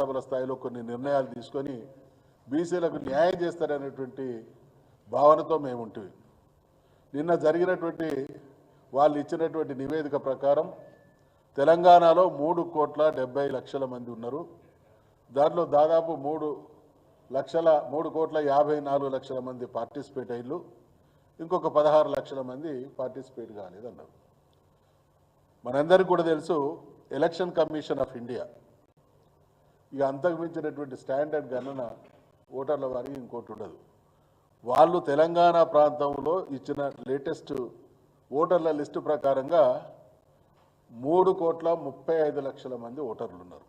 శాసనసభల స్థాయిలో కొన్ని నిర్ణయాలు తీసుకొని బీసీలకు న్యాయం చేస్తారనేటువంటి భావనతో మేము ఉంటుంది. నిన్న జరిగినటువంటి వాళ్ళు ఇచ్చినటువంటి నివేదిక ప్రకారం తెలంగాణలో 3,70,00,000 మంది ఉన్నారు. దాంట్లో దాదాపు 3,54,00,000 మంది పార్టిసిపేట్ అయ్యారు. ఇంకొక 16 లక్షల మంది పార్టిసిపేట్ కాలేదన్నారు. మనందరికీ కూడా తెలుసు, ఎలక్షన్ కమిషన్ ఆఫ్ ఇండియా ఇక అంతకు మించినటువంటి స్టాండర్డ్ గణన ఓటర్ల వారికి ఇంకోటి ఉండదు. వాళ్ళు తెలంగాణ ప్రాంతంలో ఇచ్చిన లేటెస్ట్ ఓటర్ల లిస్టు ప్రకారంగా 3,35,00,000 మంది ఓటర్లు ఉన్నారు.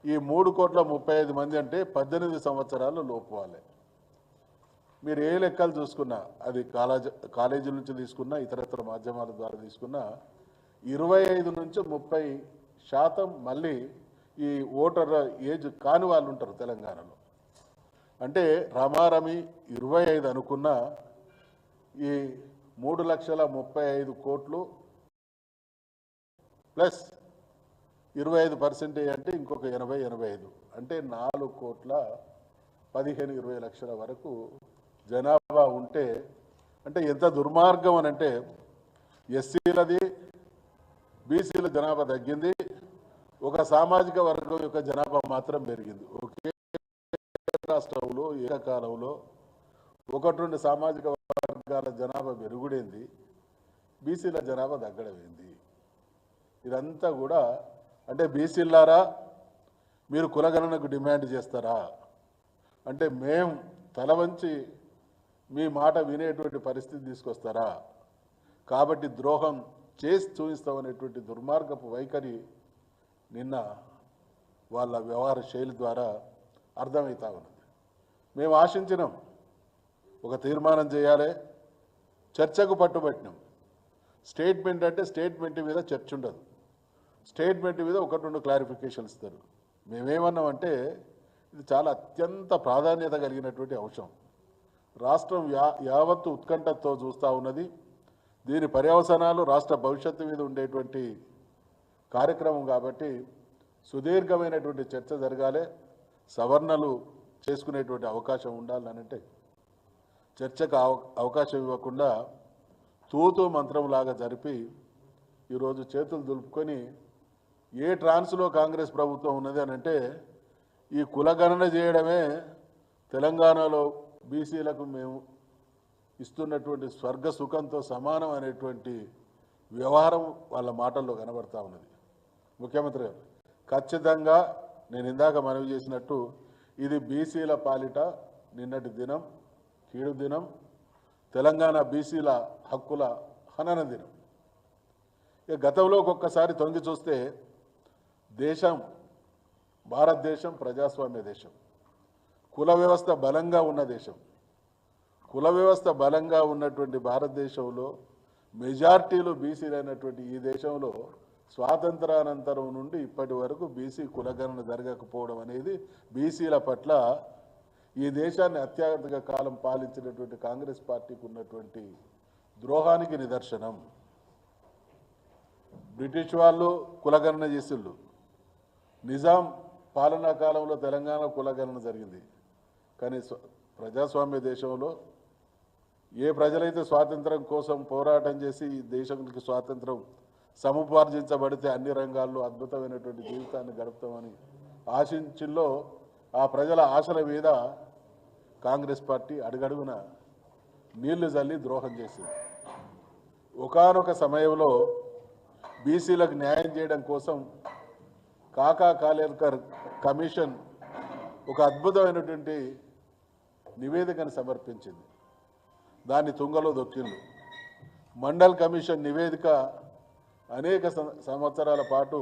ఈ 3,35,00,000 మంది అంటే 18 సంవత్సరాలు లోపు వాళ్ళే. మీరు ఏ లెక్కలు చూసుకున్నా, అది కాలేజీల నుంచి తీసుకున్నా, ఇతరత్ర మాధ్యమాల ద్వారా తీసుకున్నా, 25 నుంచి 30% మళ్ళీ ఈ ఓటర్ ఏజ్ కాని వాళ్ళు ఉంటారు తెలంగాణలో. అంటే రమారమి 25 అనుకున్న ఈ 3,35,00,000 ప్లస్ 25% అంటే ఇంకొక 80-85 అంటే 4,15,20,00,000 వరకు జనాభా ఉంటే, అంటే ఎంత దుర్మార్గం అని అంటే, ఎస్సీలది బీసీల జనాభా తగ్గింది, ఒక సామాజిక వర్గం యొక్క జనాభా మాత్రం పెరిగింది. ఒకే రాష్ట్రంలో ఏకకాలంలో 1-2 సామాజిక వర్గాల జనాభా పెరుగుడైంది, బీసీల జనాభా తగ్గడమైంది. ఇదంతా కూడా అంటే బీసీలారా మీరు కులగణనకు డిమాండ్ చేస్తారా అంటే మేం తల వంచి మీ మాట వినేటువంటి పరిస్థితి తీసుకొస్తారా? కాబట్టి ద్రోహం చేసి చూపిస్తామనేటువంటి దుర్మార్గపు వైఖరి నిన్న వాళ్ళ వ్యవహార శైలి ద్వారా అర్థమవుతా ఉన్నది. మేము ఆశించినాం, ఒక తీర్మానం చేయాలి, చర్చకు పట్టుబట్టినాం. స్టేట్మెంట్ అంటే స్టేట్మెంట్ మీద చర్చ ఉండదు, స్టేట్మెంట్ మీద 1-2 క్లారిఫికేషన్ ఇస్తారు. మేమేమన్నామంటే ఇది చాలా అత్యంత ప్రాధాన్యత కలిగినటువంటి అంశం, రాష్ట్రం యావత్తు ఉత్కంఠతో చూస్తూ ఉన్నది. దీని పర్యవసానాలు రాష్ట్ర భవిష్యత్తు మీద ఉండేటువంటి కార్యక్రమం కాబట్టి సుదీర్ఘమైనటువంటి చర్చ జరగాలి, సవరణలు చేసుకునేటువంటి అవకాశం ఉండాలనంటే చర్చకు అవకాశం ఇవ్వకుండా తూతూ మంత్రంలాగా జరిపి ఈరోజు చేతులు దులుపుకొని ఏ ట్రాన్స్లో కాంగ్రెస్ ప్రభుత్వం ఉన్నది అని అంటే ఈ కులగణన చేయడమే తెలంగాణలో బీసీలకు మేము ఇస్తున్నటువంటి స్వర్గ సుఖంతో సమానం అనేటువంటి వ్యవహారం వాళ్ళ మాటల్లో కనబడతా ఉన్నది. ముఖ్యమంత్రి గారు ఖచ్చితంగా నేను ఇందాక మనవి చేసినట్టు ఇది బీసీల పాలిట నిన్నటి దినం కీడు దినం, తెలంగాణ బీసీల హక్కుల హనన దినం. ఇక గతంలో ఒక్కొక్కసారి తొంగి చూస్తే భారతదేశం ప్రజాస్వామ్య దేశం, కుల వ్యవస్థ బలంగా ఉన్న దేశం. కుల వ్యవస్థ బలంగా ఉన్నటువంటి భారతదేశంలో మెజార్టీలు బీసీలైనటువంటి ఈ దేశంలో స్వాతంత్రానంతరం నుండి ఇప్పటి వరకు బీసీ కులగణన జరగకపోవడం అనేది బీసీల పట్ల ఈ దేశాన్ని అత్యధిక కాలం పాలించినటువంటి కాంగ్రెస్ పార్టీకి ఉన్నటువంటి ద్రోహానికి నిదర్శనం. బ్రిటిష్ వాళ్ళు కులగణన చేసిళ్ళు, నిజాం పాలనా కాలంలో తెలంగాణ కులగణన జరిగింది. కానీ ప్రజాస్వామ్య దేశంలో ఏ ప్రజలైతే స్వాతంత్రం కోసం పోరాటం చేసి ఈ దేశానికి స్వాతంత్రం సముపార్జించబడితే అన్ని రంగాల్లో అద్భుతమైనటువంటి జీవితాన్ని గడుపుతామని ఆశించిల్లో ఆ ప్రజల ఆశల మీద కాంగ్రెస్ పార్టీ అడుగడుగున నీళ్లు జల్లి ద్రోహం చేసింది. ఒకానొక సమయంలో బీసీలకు న్యాయం చేయడం కోసం కాకా కాలేకర్ కమిషన్ ఒక అద్భుతమైనటువంటి నివేదికను సమర్పించింది. దాన్ని తుంగలో దొక్కింది. మండల్ కమిషన్ నివేదిక అనేక సంవత్సరాల పాటు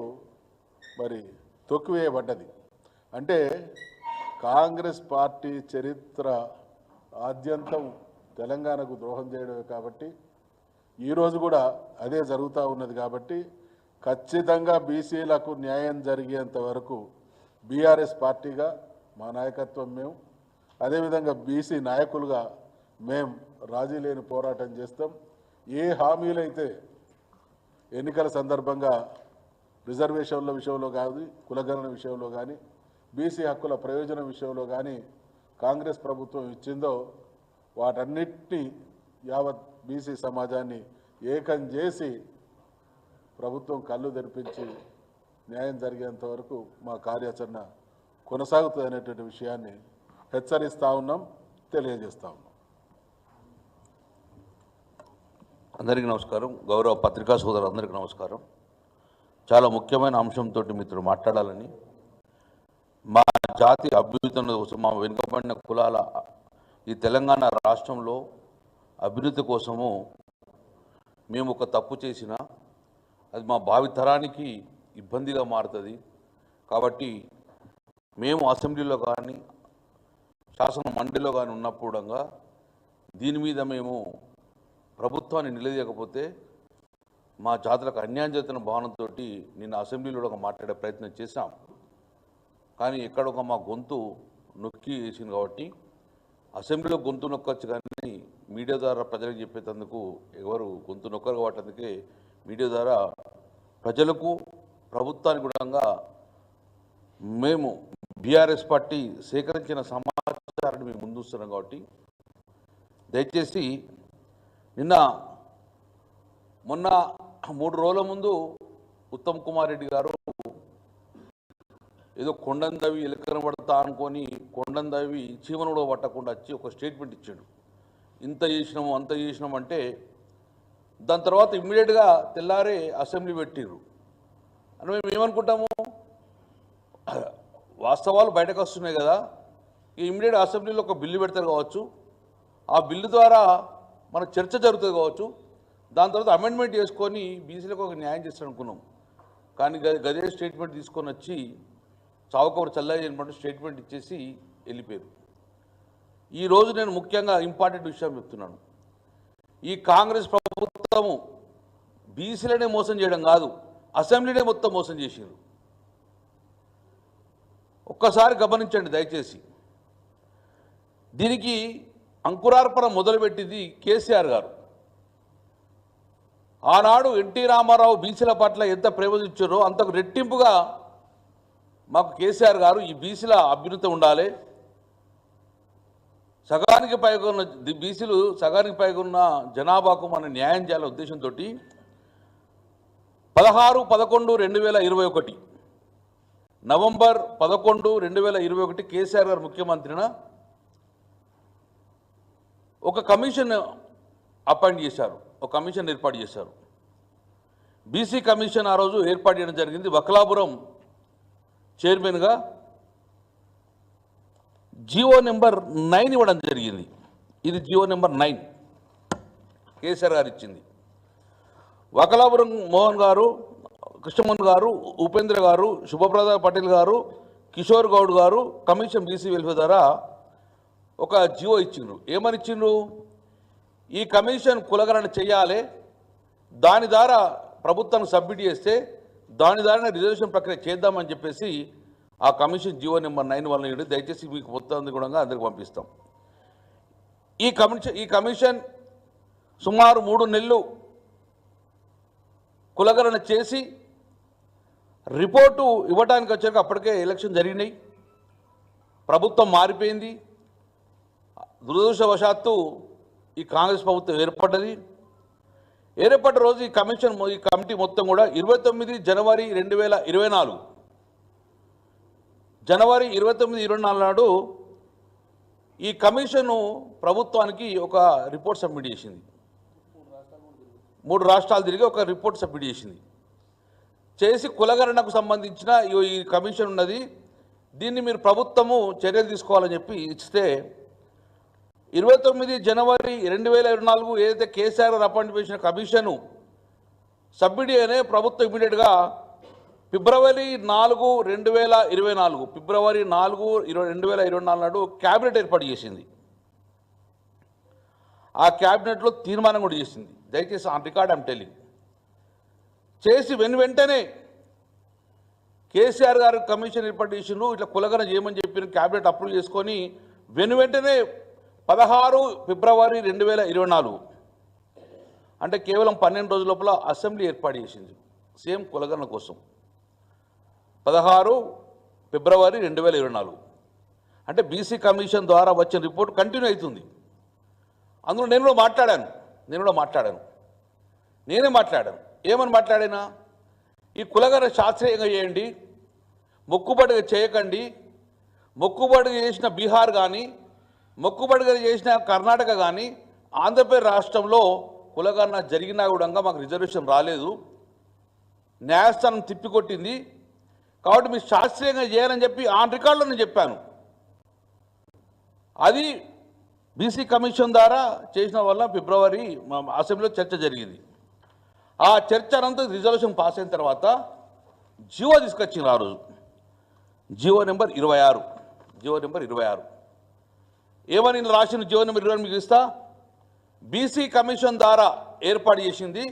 మరి తొక్కివేయబడ్డది. అంటే కాంగ్రెస్ పార్టీ చరిత్ర ఆద్యంతం తెలంగాణకు ద్రోహం చేయడమే. కాబట్టి ఈరోజు కూడా అదే జరుగుతూ ఉన్నది. కాబట్టి ఖచ్చితంగా బీసీలకు న్యాయం జరిగేంత వరకు బీఆర్ఎస్ పార్టీగా మా నాయకత్వం మేము, అదేవిధంగా బీసీ నాయకులుగా మేము రాజీ లేని పోరాటం చేస్తాం. ఏ హామీలైతే ఎన్నికల సందర్భంగా రిజర్వేషన్ల విషయంలో కానీ కులగణన విషయంలో కానీ బీసీ హక్కుల ప్రయోజనం విషయంలో కానీ కాంగ్రెస్ ప్రభుత్వం ఇచ్చిందో వాటన్నిటినీ యావత్ బీసీ సమాజాన్ని ఏకం చేసి ప్రభుత్వం కళ్ళు తెరిపించి న్యాయం జరిగేంత వరకు మా కార్యాచరణ కొనసాగుతుంది అనేటువంటి విషయాన్ని హెచ్చరిస్తూ ఉన్నాం, తెలియజేస్తూ ఉన్నాం. అందరికీ నమస్కారం. గౌరవ పత్రికా సోదరులందరికీ నమస్కారం. చాలా ముఖ్యమైన అంశంతో మీతో మాట్లాడాలని, మా జాతి అభ్యున్నతి కోసం, మా వెనుకబడిన కులాల ఈ తెలంగాణ రాష్ట్రంలో అభివృద్ధి కోసము మేము ఒక తప్పు చేసినా అది మా భావితరానికి ఇబ్బందిగా మారుతుంది. కాబట్టి మేము అసెంబ్లీలో కానీ శాసన మండలిలో కానీ ఉన్నప్పుడు దీని మీద మేము ప్రభుత్వాన్ని నిలదీయకపోతే మా జాతులకు అన్యాయం చేస్తున్న భావనతో నిన్న అసెంబ్లీలో మాట్లాడే ప్రయత్నం చేశాం. కానీ ఎక్కడొక మా గొంతు నొక్కి వేసింది కాబట్టి అసెంబ్లీలో గొంతు నొక్కొచ్చు, కానీ మీడియా ద్వారా ప్రజలకు చెప్పేందుకు ఎవరు గొంతు నొక్కరు. కాబట్టి అందుకే మీడియా ద్వారా ప్రజలకు ప్రభుత్వానికి కూడా మేము బీఆర్ఎస్ పార్టీ సేకరించిన సమాచారాన్ని మేము ముందుస్తున్నాం. కాబట్టి దయచేసి మొన్న 3 రోజుల ముందు ఉత్తమ్ కుమార్ రెడ్డి గారు ఏదో కొండందవి ఎలకన పడతా అనుకొని కొండందవి చీమనుడో పట్టకుండా వచ్చి ఒక స్టేట్మెంట్ ఇచ్చాడు. ఇంత చేసినాము అంత చేసినాము అంటే దాని తర్వాత ఇమ్మీడియట్గా తెల్లారే అసెంబ్లీ పెట్టిర్రు అని మేము ఏమనుకుంటాము, వాస్తవాలు బయటకు వస్తున్నాయి కదా, ఇమ్మీడియట్ అసెంబ్లీలో ఒక బిల్లు పెడతారు కావచ్చు, ఆ బిల్లు ద్వారా మన చర్చ జరుగుతుంది కావచ్చు, దాని తర్వాత అమెండ్మెంట్ చేసుకొని బీసీలకు ఒక న్యాయం చేస్తాడు అనుకున్నాం. కానీ గదే స్టేట్మెంట్ తీసుకొని వచ్చి చావుకబురు చల్లయ్య అనమాట స్టేట్మెంట్ ఇచ్చేసి వెళ్ళిపోయారు. ఈరోజు నేను ముఖ్యంగా ఇంపార్టెంట్ విషయం చెప్తున్నాను. ఈ కాంగ్రెస్ ప్రభుత్వము బీసీలనే మోసం చేయడం కాదు, అసెంబ్లీనే మొత్తం మోసం చేసారు. ఒక్కసారి గమనించండి దయచేసి. దీనికి అంకురార్పణ మొదలుపెట్టింది కేసీఆర్ గారు. ఆనాడు ఎన్టీ రామారావు బీసీల పట్ల ఎంత ప్రేమ ఇచ్చారో అంతకు రెట్టింపుగా మాకు కేసీఆర్ గారు ఈ బీసీల అభ్యున్నతి ఉండాలి, సగానికి పైగా ఉన్న బీసీలు సగానికి పైగా ఉన్న జనాభాకు మనం న్యాయం చేయాలనే ఉద్దేశంతో 16/11/2021 నవంబర్ 11, 2021 కేసీఆర్ గారు ముఖ్యమంత్రిన ఒక కమిషన్ అపాయింట్ చేశారు, ఒక కమిషన్ ఏర్పాటు చేశారు. బీసీ కమిషన్ ఆ రోజు ఏర్పాటు చేయడం జరిగింది. వకలాపురం చైర్మన్గా జియో నెంబర్ 9 ఇవ్వడం జరిగింది. ఇది జియో నెంబర్ 9 కేసీఆర్ గారు ఇచ్చింది. వకలాపురం మోహన్ గారు, కృష్ణమోహన్ గారు, ఉపేంద్ర గారు, శుభప్రసాద్ పటేల్ గారు, కిషోర్ గౌడ్ గారు కమిషన్ బీసీ వెల్ఫేర్ ద్వారా ఒక జియో ఇచ్చిండ్రు. ఏమని ఇచ్చిండ్రు, ఈ కమిషన్ కులగణన చేయాలి, దాని ద్వారా ప్రభుత్వానికి సబ్మిట్ చేస్తే దాని ద్వారా రిజర్వేషన్ ప్రక్రియ చేద్దామని చెప్పేసి ఆ కమిషన్ జియో నెంబర్ 9 వల్ల దయచేసి మీకు మొత్తం కూడా అందరికి పంపిస్తాం. ఈ కమిషన్ సుమారు 3 నెలలు కులగణన చేసి రిపోర్టు ఇవ్వడానికి వచ్చాక అప్పటికే ఎలక్షన్ జరిగినాయి, ప్రభుత్వం మారిపోయింది. దురదృష్టవశాత్తు ఈ కాంగ్రెస్ ప్రభుత్వం ఏర్పడ్డది. ఏర్పడ్డ రోజు ఈ కమిటీ మొత్తం కూడా 29 జనవరి 2024 జనవరి 29, 24 నాడు ఈ కమిషను ప్రభుత్వానికి ఒక రిపోర్ట్ సబ్మిట్ చేసింది. 3 రాష్ట్రాలు తిరిగి ఒక రిపోర్ట్ సబ్మిట్ చేసి కులగణనకు సంబంధించిన ఈ కమిషన్ ఉన్నది, దీన్ని మీరు ప్రభుత్వము చర్యలు తీసుకోవాలని చెప్పి ఇస్తే 29 జనవరి 2024 ఏదైతే కేసీఆర్ అపాయింట్ చేసిన కమిషను సబ్మిట్ అనే ప్రభుత్వం ఇమీడియట్గా ఫిబ్రవరి 4, 2024 ఫిబ్రవరి 4, 2024 నాడు క్యాబినెట్ ఏర్పాటు చేసింది. ఆ క్యాబినెట్లో తీర్మానం కూడా చేసింది. దయచేసి ఆన్ రికార్డ్ ఐమ్ టెల్లింగ్. చేసి వెంటనే కేసీఆర్ గారు కమిషన్ ఏర్పాటు చేసిండ్రు, ఇట్లా కులగణన చేయమని చెప్పిన క్యాబినెట్ అప్రూవ్ చేసుకొని వెంటనే 16 ఫిబ్రవరి 2024 అంటే కేవలం 12 రోజుల లోపల అసెంబ్లీ ఏర్పాటు చేసింది సేమ్ కులగణన కోసం. 16 ఫిబ్రవరి 2024. అంటే బీసీ కమిషన్ ద్వారా వచ్చిన రిపోర్ట్ కంటిన్యూ అవుతుంది. అందులో నేను కూడా మాట్లాడాను. నేనే మాట్లాడాను. ఏమని మాట్లాడినా, ఈ కులగన శాస్త్రీయంగా చేయండి, మొక్కుబడిగా చేయకండి, మొక్కుబడిగా చేసిన బీహార్ కానీ, మొక్కుబడిగా చేసిన కర్ణాటక కానీ, ఆంధ్రప్రదేశ్ రాష్ట్రంలో కులగన్న జరిగినా కూడా మాకు రిజర్వేషన్ రాలేదు, న్యాయస్థానం తిప్పికొట్టింది, కాబట్టి మీరు శాస్త్రీయంగా చేయాలని చెప్పి ఆన్ రికార్డులో నేను చెప్పాను. అది బీసీ కమిషన్ ద్వారా చేసిన వల్ల ఫిబ్రవరి అసెంబ్లీలో చర్చ జరిగింది. ఆ చర్చ అనంతరం రిజల్యూషన్ పాస్ అయిన తర్వాత జీవో తీసుకొచ్చింది. ఆ రోజు జీవో నెంబర్ 26 ఏమని రాసిన జీవో నెంబర్ 26 మీకు ఇస్తా. బీసీ కమిషన్ ద్వారా ఏర్పాటు చేసింది,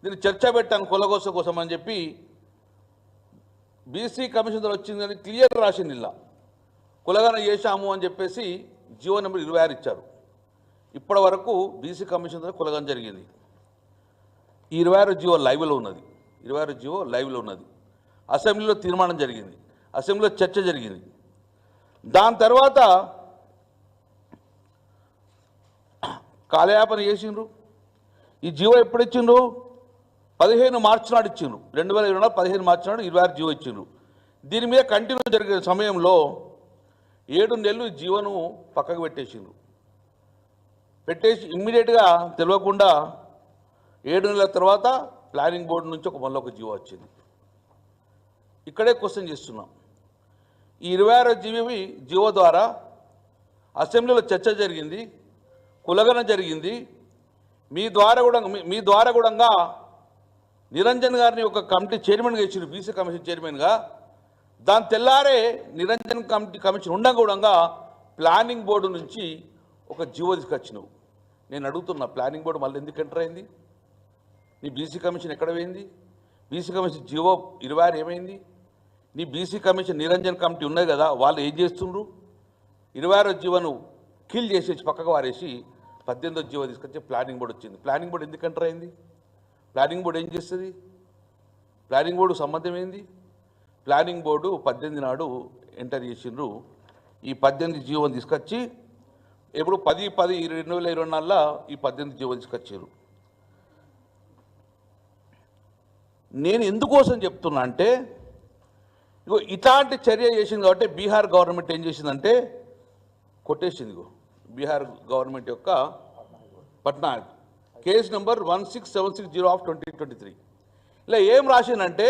దీన్ని చర్చ పెట్టాను కులగోస కోసం అని చెప్పి బీసీ కమిషన్ ద్వారా వచ్చిందని క్లియర్ రాసింది. ఇలా కులగన చేశాము అని చెప్పేసి జీవో నెంబర్ 26 ఇచ్చారు. ఇప్పటి వరకు బీసీ కమిషన్ ద్వారా కులగన జరిగింది. ఈ 26 జీవో లైవ్లో ఉన్నది. అసెంబ్లీలో తీర్మానం జరిగింది, అసెంబ్లీలో చర్చ జరిగింది. దాని తర్వాత కాలయాపన చేసిండ్రు. ఈ జీవో ఎప్పుడు ఇచ్చిండ్రు? 15 మార్చి నాడు ఇచ్చిండ్రు. 2024 15 మార్చి నాడు 26 జీవో ఇచ్చిండ్రు. దీని మీద కంటిన్యూ జరిగిన సమయంలో 7 నెలలు ఈ జీవోను పక్కకు పెట్టేసి ఇమ్మీడియట్గా తెలియకుండా 7 నెలల తర్వాత ప్లానింగ్ బోర్డు నుంచి మళ్ళీ ఒక జీవో వచ్చింది. ఇక్కడే క్వశ్చన్ చేస్తున్నాం. ఈ 26 జీవో ద్వారా అసెంబ్లీలో చర్చ జరిగింది, కులగన జరిగింది. మీ ద్వారా కూడా నిరంజన్ గారిని ఒక కమిటీ చైర్మన్గా ఇచ్చారు, బీసీ కమిషన్ చైర్మన్గా. దాని తెల్లారే నిరంజన్ కమిషన్ ఉండగా ప్లానింగ్ బోర్డు నుంచి ఒక జీవో తీసుకొచ్చినావు. నేను అడుగుతున్నా, ప్లానింగ్ బోర్డు మళ్ళీ ఎందుకు ఎంటర్ అయింది? నీ బీసీ కమిషన్ ఎక్కడ పోయింది? బీసీ కమిషన్ జీవో 26 ఏమైంది? నీ బీసీ కమిషన్ నిరంజన్ కమిటీ ఉన్నాయి కదా, వాళ్ళు ఏం చేస్తుండ్రు? 26 జీవోను కిల్ చేసేసి పక్కకు వారేసి 18వ జీవో తీసుకొచ్చి ప్లానింగ్ బోర్డు వచ్చింది. ప్లానింగ్ బోర్డు ఎందుకు ఎంటర్ అయింది? ప్లానింగ్ బోర్డు ఏం చేస్తుంది? ప్లానింగ్ బోర్డు సంబంధం ఏంది? ప్లానింగ్ బోర్డు 18 నాడు ఎంటర్ చేసిండ్రు. ఈ 18 జీవోని తీసుకొచ్చి ఎప్పుడు 10/10/2024 ఈ 18 జీవో తీసుకొచ్చారు. నేను ఎందుకోసం చెప్తున్నా అంటే, ఇగో ఇట్లాంటి చర్య చేసింది కాబట్టి బీహార్ గవర్నమెంట్ ఏం చేసిందంటే కొట్టేసింది. బీహార్ గవర్నమెంట్ యొక్క పట్నా కేసు నెంబర్ 16760/2023 ఇలా ఏం రాసిందంటే,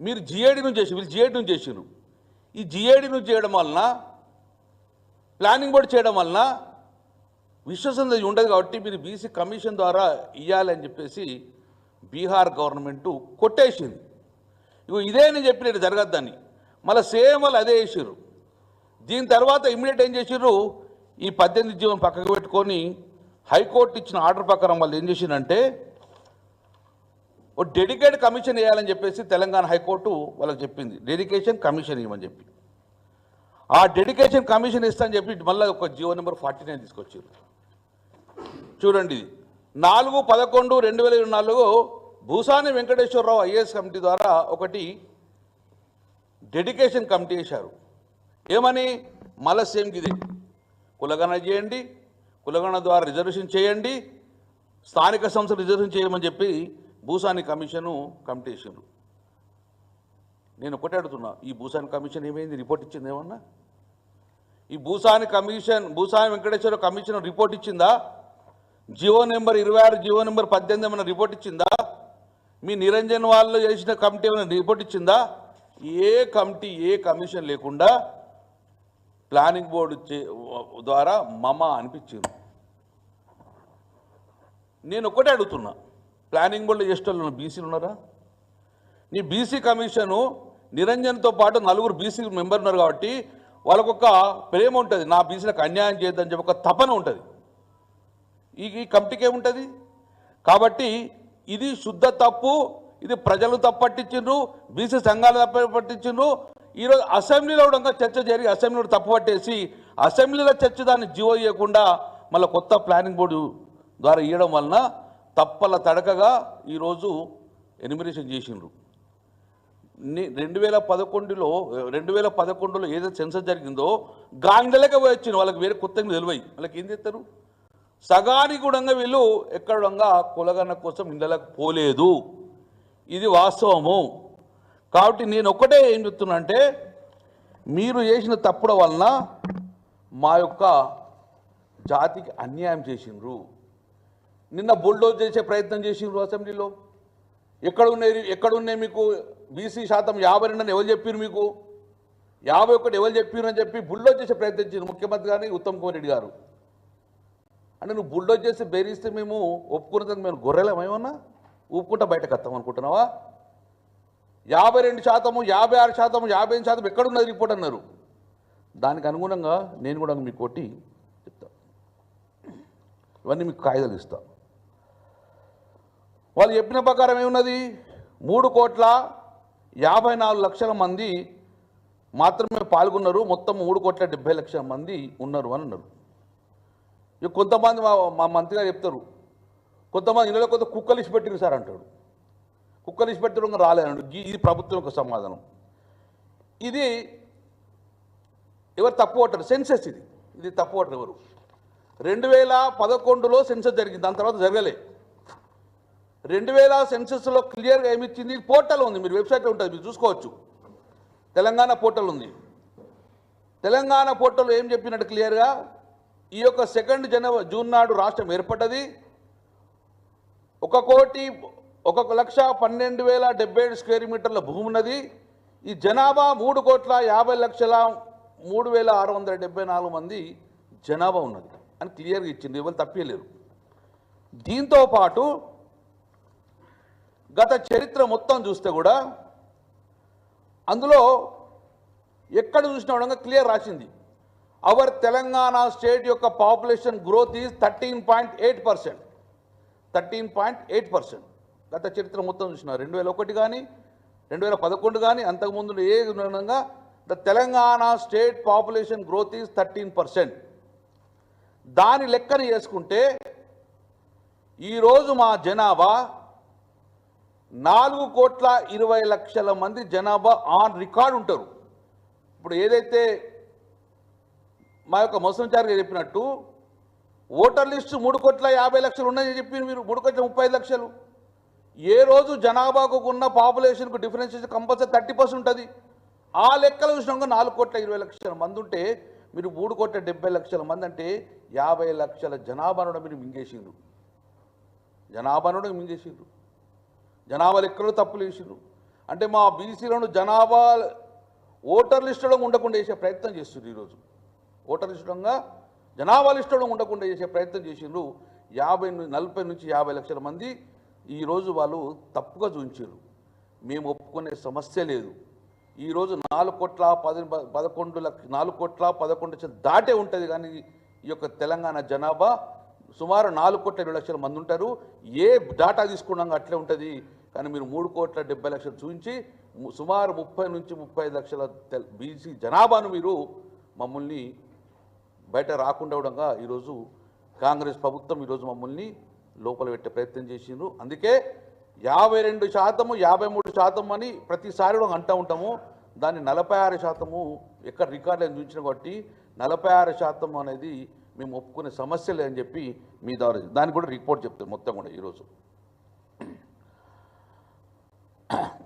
మీరు జిఏడి నుంచి చేసి వీళ్ళు జిఏడి నుంచి చేసినారు. ఈ జిఏడి నుంచి చేయడం వలన, ప్లానింగ్ బోర్డు చేయడం వలన విశ్వసనీయత ఉండదు కాబట్టి మీరు బీసీ కమిషన్ ద్వారా ఇవ్వాలి అని చెప్పేసి బీహార్ గవర్నమెంటు కొట్టేసింది. ఇగో ఇదే నేను చెప్పినట్టు జరగద్దని మళ్ళీ సేమ్ వాళ్ళు అదే చేసారు. దీని తర్వాత ఇమ్మీడియట్ ఏం చేసారు, ఈ 18 జీవోని పక్కకు పెట్టుకొని హైకోర్టు ఇచ్చిన ఆర్డర్ ప్రకారం వాళ్ళు ఏం చేసిందంటే ఓ డెడికేట్ కమిషన్ వేయాలని చెప్పేసి తెలంగాణ హైకోర్టు వాళ్ళకి చెప్పింది. డెడికేషన్ కమిషన్ ఇవ్వమని చెప్పి ఆ డెడికేషన్ కమిషన్ ఇస్తానని చెప్పి మళ్ళీ ఒక జీవో నెంబర్ 49 తీసుకొచ్చారు. చూడండి, 4/11/2024 భూసాని వెంకటేశ్వరరావు ఐఏఎస్ కమిటీ ద్వారా ఒకటి డెడికేషన్ కమిటీ వేశారు. ఏమని? మళ్ళీ సేమ్ ఇదే, కులగణ చేయండి, కులగణ ద్వారా రిజర్వేషన్ చేయండి, స్థానిక సంస్థలు రిజర్వేషన్ చేయమని చెప్పి భూసాని కమిషను కమిటీ వేసిండ్రు. నేను ఒకటే అడుగుతున్నా, ఈ భూసాని కమిషన్ ఏమైంది? రిపోర్ట్ ఇచ్చింది ఏమన్నా? ఈ భూసాని వెంకటేశ్వర కమిషన్ రిపోర్ట్ ఇచ్చిందా? జీవో నెంబర్ 26 జీవో నెంబర్ 18 ఏమైనా రిపోర్ట్ ఇచ్చిందా? మీ నిరంజన్ వాళ్ళు చేసిన కమిటీ ఏమైనా రిపోర్ట్ ఇచ్చిందా? ఏ కమిటీ ఏ కమిషన్ లేకుండా ప్లానింగ్ బోర్డు ద్వారా మమా అనిపించింది. నేను ఒకటే అడుగుతున్నా, ప్లానింగ్ బోర్డులో చేసేటోళ్ళు బీసీలు ఉన్నారా? నీ బీసీ కమిషను నిరంజన్తో పాటు 4 బీసీ మెంబర్ ఉన్నారు కాబట్టి వాళ్ళకొక ప్రేమ ఉంటుంది, నా బీసీలకు అన్యాయం చేయొద్దని చెప్పి ఒక తపన ఉంటుంది. ఈ కమిటీకి ఏముంటుంది? కాబట్టి ఇది శుద్ధ తప్పు, ఇది ప్రజలు తప్పట్టించిండ్రు, బీసీ సంఘాలు తప్పట్టించిండ్రు. ఈరోజు అసెంబ్లీలో కూడా చర్చ జరిగి అసెంబ్లీలో తప్పు పట్టేసి అసెంబ్లీలో చర్చ దాన్ని జీవో ఇవ్వకుండా మళ్ళీ కొత్త ప్లానింగ్ బోర్డు ద్వారా ఇవ్వడం వలన తప్పల తడకగా ఈరోజు ఎనిమినేషన్ చేసిండ్రు. 2011లో ఏదైతే సెన్సస్ జరిగిందో గాంధీలకే వచ్చిన వాళ్ళకి వేరే కొత్తగా తెలివై వాళ్ళకి ఏం చేస్తారు సగానికి కూడా వీళ్ళు ఎక్కడంగా కులగన్న కోసం ఇండ్లకు పోలేదు. ఇది వాస్తవము. కాబట్టి నేను ఒక్కటే ఏం చెప్తున్నా అంటే మీరు చేసిన తప్పుల వలన మా యొక్క జాతికి అన్యాయం చేసిండ్రు. నిన్న బుల్డోజ్ చేసే ప్రయత్నం చేసిండ్రు అసెంబ్లీలో. ఎక్కడున్నాయి మీకు బీసీ శాతం 52 అని ఎవరు చెప్పారు? మీకు 51 ఎవరు చెప్పారు అని చెప్పి బుల్డోజ్ చేసే ప్రయత్నించారు ముఖ్యమంత్రి గారిని ఉత్తమ్ కుమార్ రెడ్డి గారు. అంటే నువ్వు బుల్డోజ్ చేసి బెదిరిస్తే మేము ఒప్పుకున్నదని మేము గొర్రెలమేమన్నా ఊపుకుంటా బయటకు వస్తాం అనుకుంటున్నావా? 52%, 56%, 55% ఎక్కడున్నది రిపోర్ట్ అన్నారు. దానికి అనుగుణంగా నేను కూడా మీకు కొట్టి చెప్తా, ఇవన్నీ మీకు కాగితాలు ఇస్తా. వాళ్ళు చెప్పిన ప్రకారం ఏమున్నది 3,54,00,000 మంది మాత్రమే పాల్గొన్నారు, మొత్తం 3,70,00,000 మంది ఉన్నారు అని అన్నారు. ఇక కొంతమంది మా మంత్రి గారు చెప్తారు, కొంతమంది ఇళ్ళలో కొంత కుక్కలు ఇచ్చి పెట్టిరు సార్ అంటాడు. కుక్కలు ఇచ్చి పెట్టడం రాలేదండి. ఇది ప్రభుత్వం యొక్క సమాధానం. ఇది ఎవరు తప్పు పట్టారు? సెన్సెస్ ఇది తప్పు పట్టరు ఎవరు. 2011లో సెన్సెస్ జరిగింది, దాని తర్వాత జరగలే. 2000 సెన్సెస్లో క్లియర్గా ఏమిచ్చింది? పోర్టల్ ఉంది, మీరు వెబ్సైట్లో ఉంటుంది, మీరు చూసుకోవచ్చు. తెలంగాణ పోర్టల్ ఉంది. తెలంగాణ పోర్టల్ ఏం చెప్పినట్టు క్లియర్గా ఈ యొక్క 2 జూన్ నాడు రాష్ట్రం ఏర్పడ్డది. 1,12,070 స్క్వేర్ మీటర్ల భూమి ఉన్నది. ఈ జనాభా 3,50,03,674 మంది జనాభా ఉన్నది అని క్లియర్గా ఇచ్చింది, ఎవరు తప్పలేరు. దీంతో పాటు గత చరిత్ర మొత్తం చూస్తే కూడా అందులో ఎక్కడ చూసినా కూడా క్లియర్ రాసింది. అవర్ తెలంగాణ స్టేట్ యొక్క పాపులేషన్ గ్రోత్ ఈజ్ 13.8%. 13.8%. గత చరిత్ర మొత్తం చూసిన 2001 కానీ 2011 కానీ అంతకుముందు ఏ విధంగా the Telangana state population growth is 13%. దాని లెక్కన చేసుకుంటే ఈరోజు మా జనాభా 4,20,00,000 మంది జనాభా ఆన్ రికార్డ్ ఉంటారు. ఇప్పుడు ఏదైతే మా యొక్క మొసంచారి గారు చెప్పినట్టు ఓటర్ లిస్టు 3,50,00,000 ఉన్నాయని చెప్పి మీరు 3,35,00,000. ఏ రోజు జనాభాకు ఉన్న పాపులేషన్కు డిఫరెన్షియేషన్ కంపల్సరీ 30% ఉంటుంది. ఆ లెక్కలు చూసినాక 4,20,00,000 మంది ఉంటే మీరు 3,70,00,000 మంది అంటే 50,00,000 జనాభాను మీరు మింగేసిండ్రు. జనాభా లెక్కలు తప్పులు వేసిండ్రు. అంటే మా బీసీలను జనాభా ఓటర్ లిస్టులో ఉండకుండా చేసే ప్రయత్నం చేస్తున్నారు. ఈరోజు ఓటర్ లిస్టులో జనాభా లిస్టులో ఉండకుండా చేసే ప్రయత్నం చేసిండ్రు. 40 నుంచి 50,00,000 మంది ఈరోజు వాళ్ళు తప్పుగా చూపించారు. మేము ఒప్పుకునే సమస్య లేదు. ఈరోజు 4,11,00,000 దాటే ఉంటుంది. కానీ ఈ యొక్క తెలంగాణ జనాభా సుమారు 4,20,00,000 మంది ఉంటారు. ఏ డాటా తీసుకున్నాక అట్లే ఉంటుంది. కానీ మీరు 3,70,00,000 చూపించి సుమారు 30 నుంచి 35 లక్షల బీసీ జనాభాను మీరు మమ్మల్ని బయట రాకుండా ఉండగా ఈరోజు కాంగ్రెస్ ప్రభుత్వం ఈరోజు మమ్మల్ని లోపల పెట్టే ప్రయత్నం చేసిండ్రు. అందుకే 52%, 53% అని ప్రతిసారి అంటూ ఉంటాము. దాన్ని 46% ఎక్కడ రికార్డులను చూపించిన కాబట్టి 46% అనేది మేము ఒప్పుకునే సమస్యలే అని చెప్పి మీ ద్వారా దానికి కూడా రిపోర్ట్ చెప్తారు మొత్తం కూడా. ఈరోజు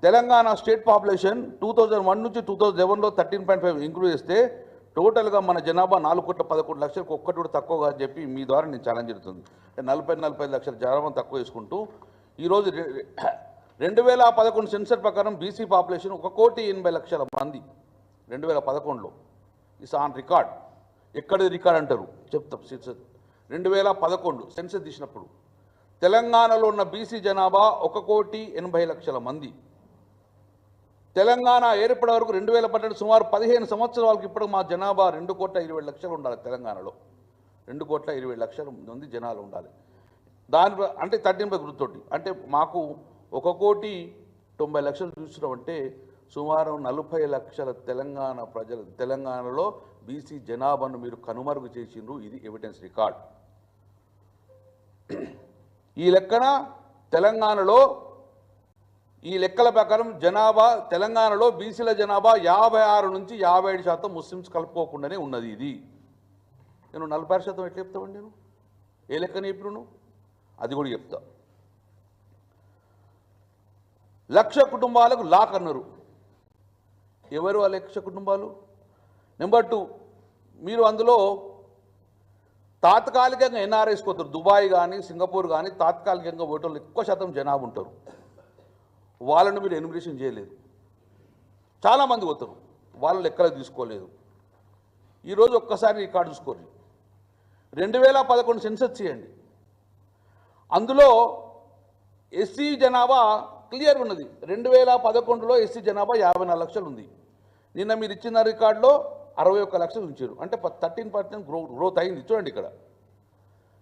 తెలంగాణ స్టేట్ పాపులేషన్ 2001 నుంచి 2011లో 13.5 ఇంక్లూడ్ చేస్తే టోటల్గా మన జనాభా 4,11,00,000 ఒక్కటి కూడా తక్కువగా అని చెప్పి మీ ద్వారా నేను ఛాలెంజ్ జరుగుతుంది. 40-45 లక్షల జనాభా తక్కువ వేసుకుంటూ ఈరోజు 2011 సెన్సర్ ప్రకారం బీసీ పాపులేషన్ 1,80,00,000 మంది 2011లో. Is on record. ఎక్కడి రికార్డ్ అంటారు చెప్తాం. 2011 సెన్సస్ తీసినప్పుడు తెలంగాణలో ఉన్న బీసీ జనాభా 1,80,00,000 మంది. తెలంగాణ ఏర్పడే వరకు 2012 సుమారు 15 సంవత్సరాలకు ఇప్పుడు మా జనాభా 2,20,00,000 ఉండాలి. తెలంగాణలో 2,20,00,000 మంది జనాలు ఉండాలి. దాని అంటే 13 గుర్తుతోటి అంటే మాకు 1,90,00,000 చూసినామంటే సుమారు 40 లక్షల తెలంగాణ ప్రజలు తెలంగాణలో బీసీ జనాభాను మీరు కనుమరుగు చేసిండ్రు. ఇది ఎవిడెన్స్ రికార్డ్. ఈ లెక్కన తెలంగాణలో ఈ లెక్కల ప్రకారం జనాభా తెలంగాణలో బీసీల జనాభా 56 నుంచి 57% ముస్లిమ్స్ కలుపుకోకుండానే ఉన్నది. ఇది నేను 40% ఎట్లా చెప్తామండి? నేను ఏ లెక్కని చెప్పిను అది కూడా చెప్తా. 1,00,000 కుటుంబాలకు లాక్ అన్నారు. ఎవరు ఆ 1,00,000 కుటుంబాలు? నెంబర్ 2, మీరు అందులో తాత్కాలికంగా ఎన్ఆర్ఐస్ పోతారు. దుబాయ్ కానీ సింగపూర్ కానీ తాత్కాలికంగా ఓటర్లు ఎక్కువ శాతం జనాభా ఉంటారు. వాళ్ళను మీరు ఎన్యుమరేషన్ చేయలేదు. చాలామంది పోతారు, వాళ్ళ లెక్కలు తీసుకోలేదు. ఈరోజు ఒక్కసారి రికార్డు చూసుకోండి. 2011 సెన్సస్ చేయండి. అందులో ఎస్సీ జనాభా క్లియర్ ఉన్నది. 2011లో ఎస్సీ జనాభా 54 లక్షలు ఉంది. నిన్న మీరు ఇచ్చిన రికార్డులో 61 లక్షలు ఉంచారు. అంటే 13% గ్రోత్ అయింది. చూడండి ఇక్కడ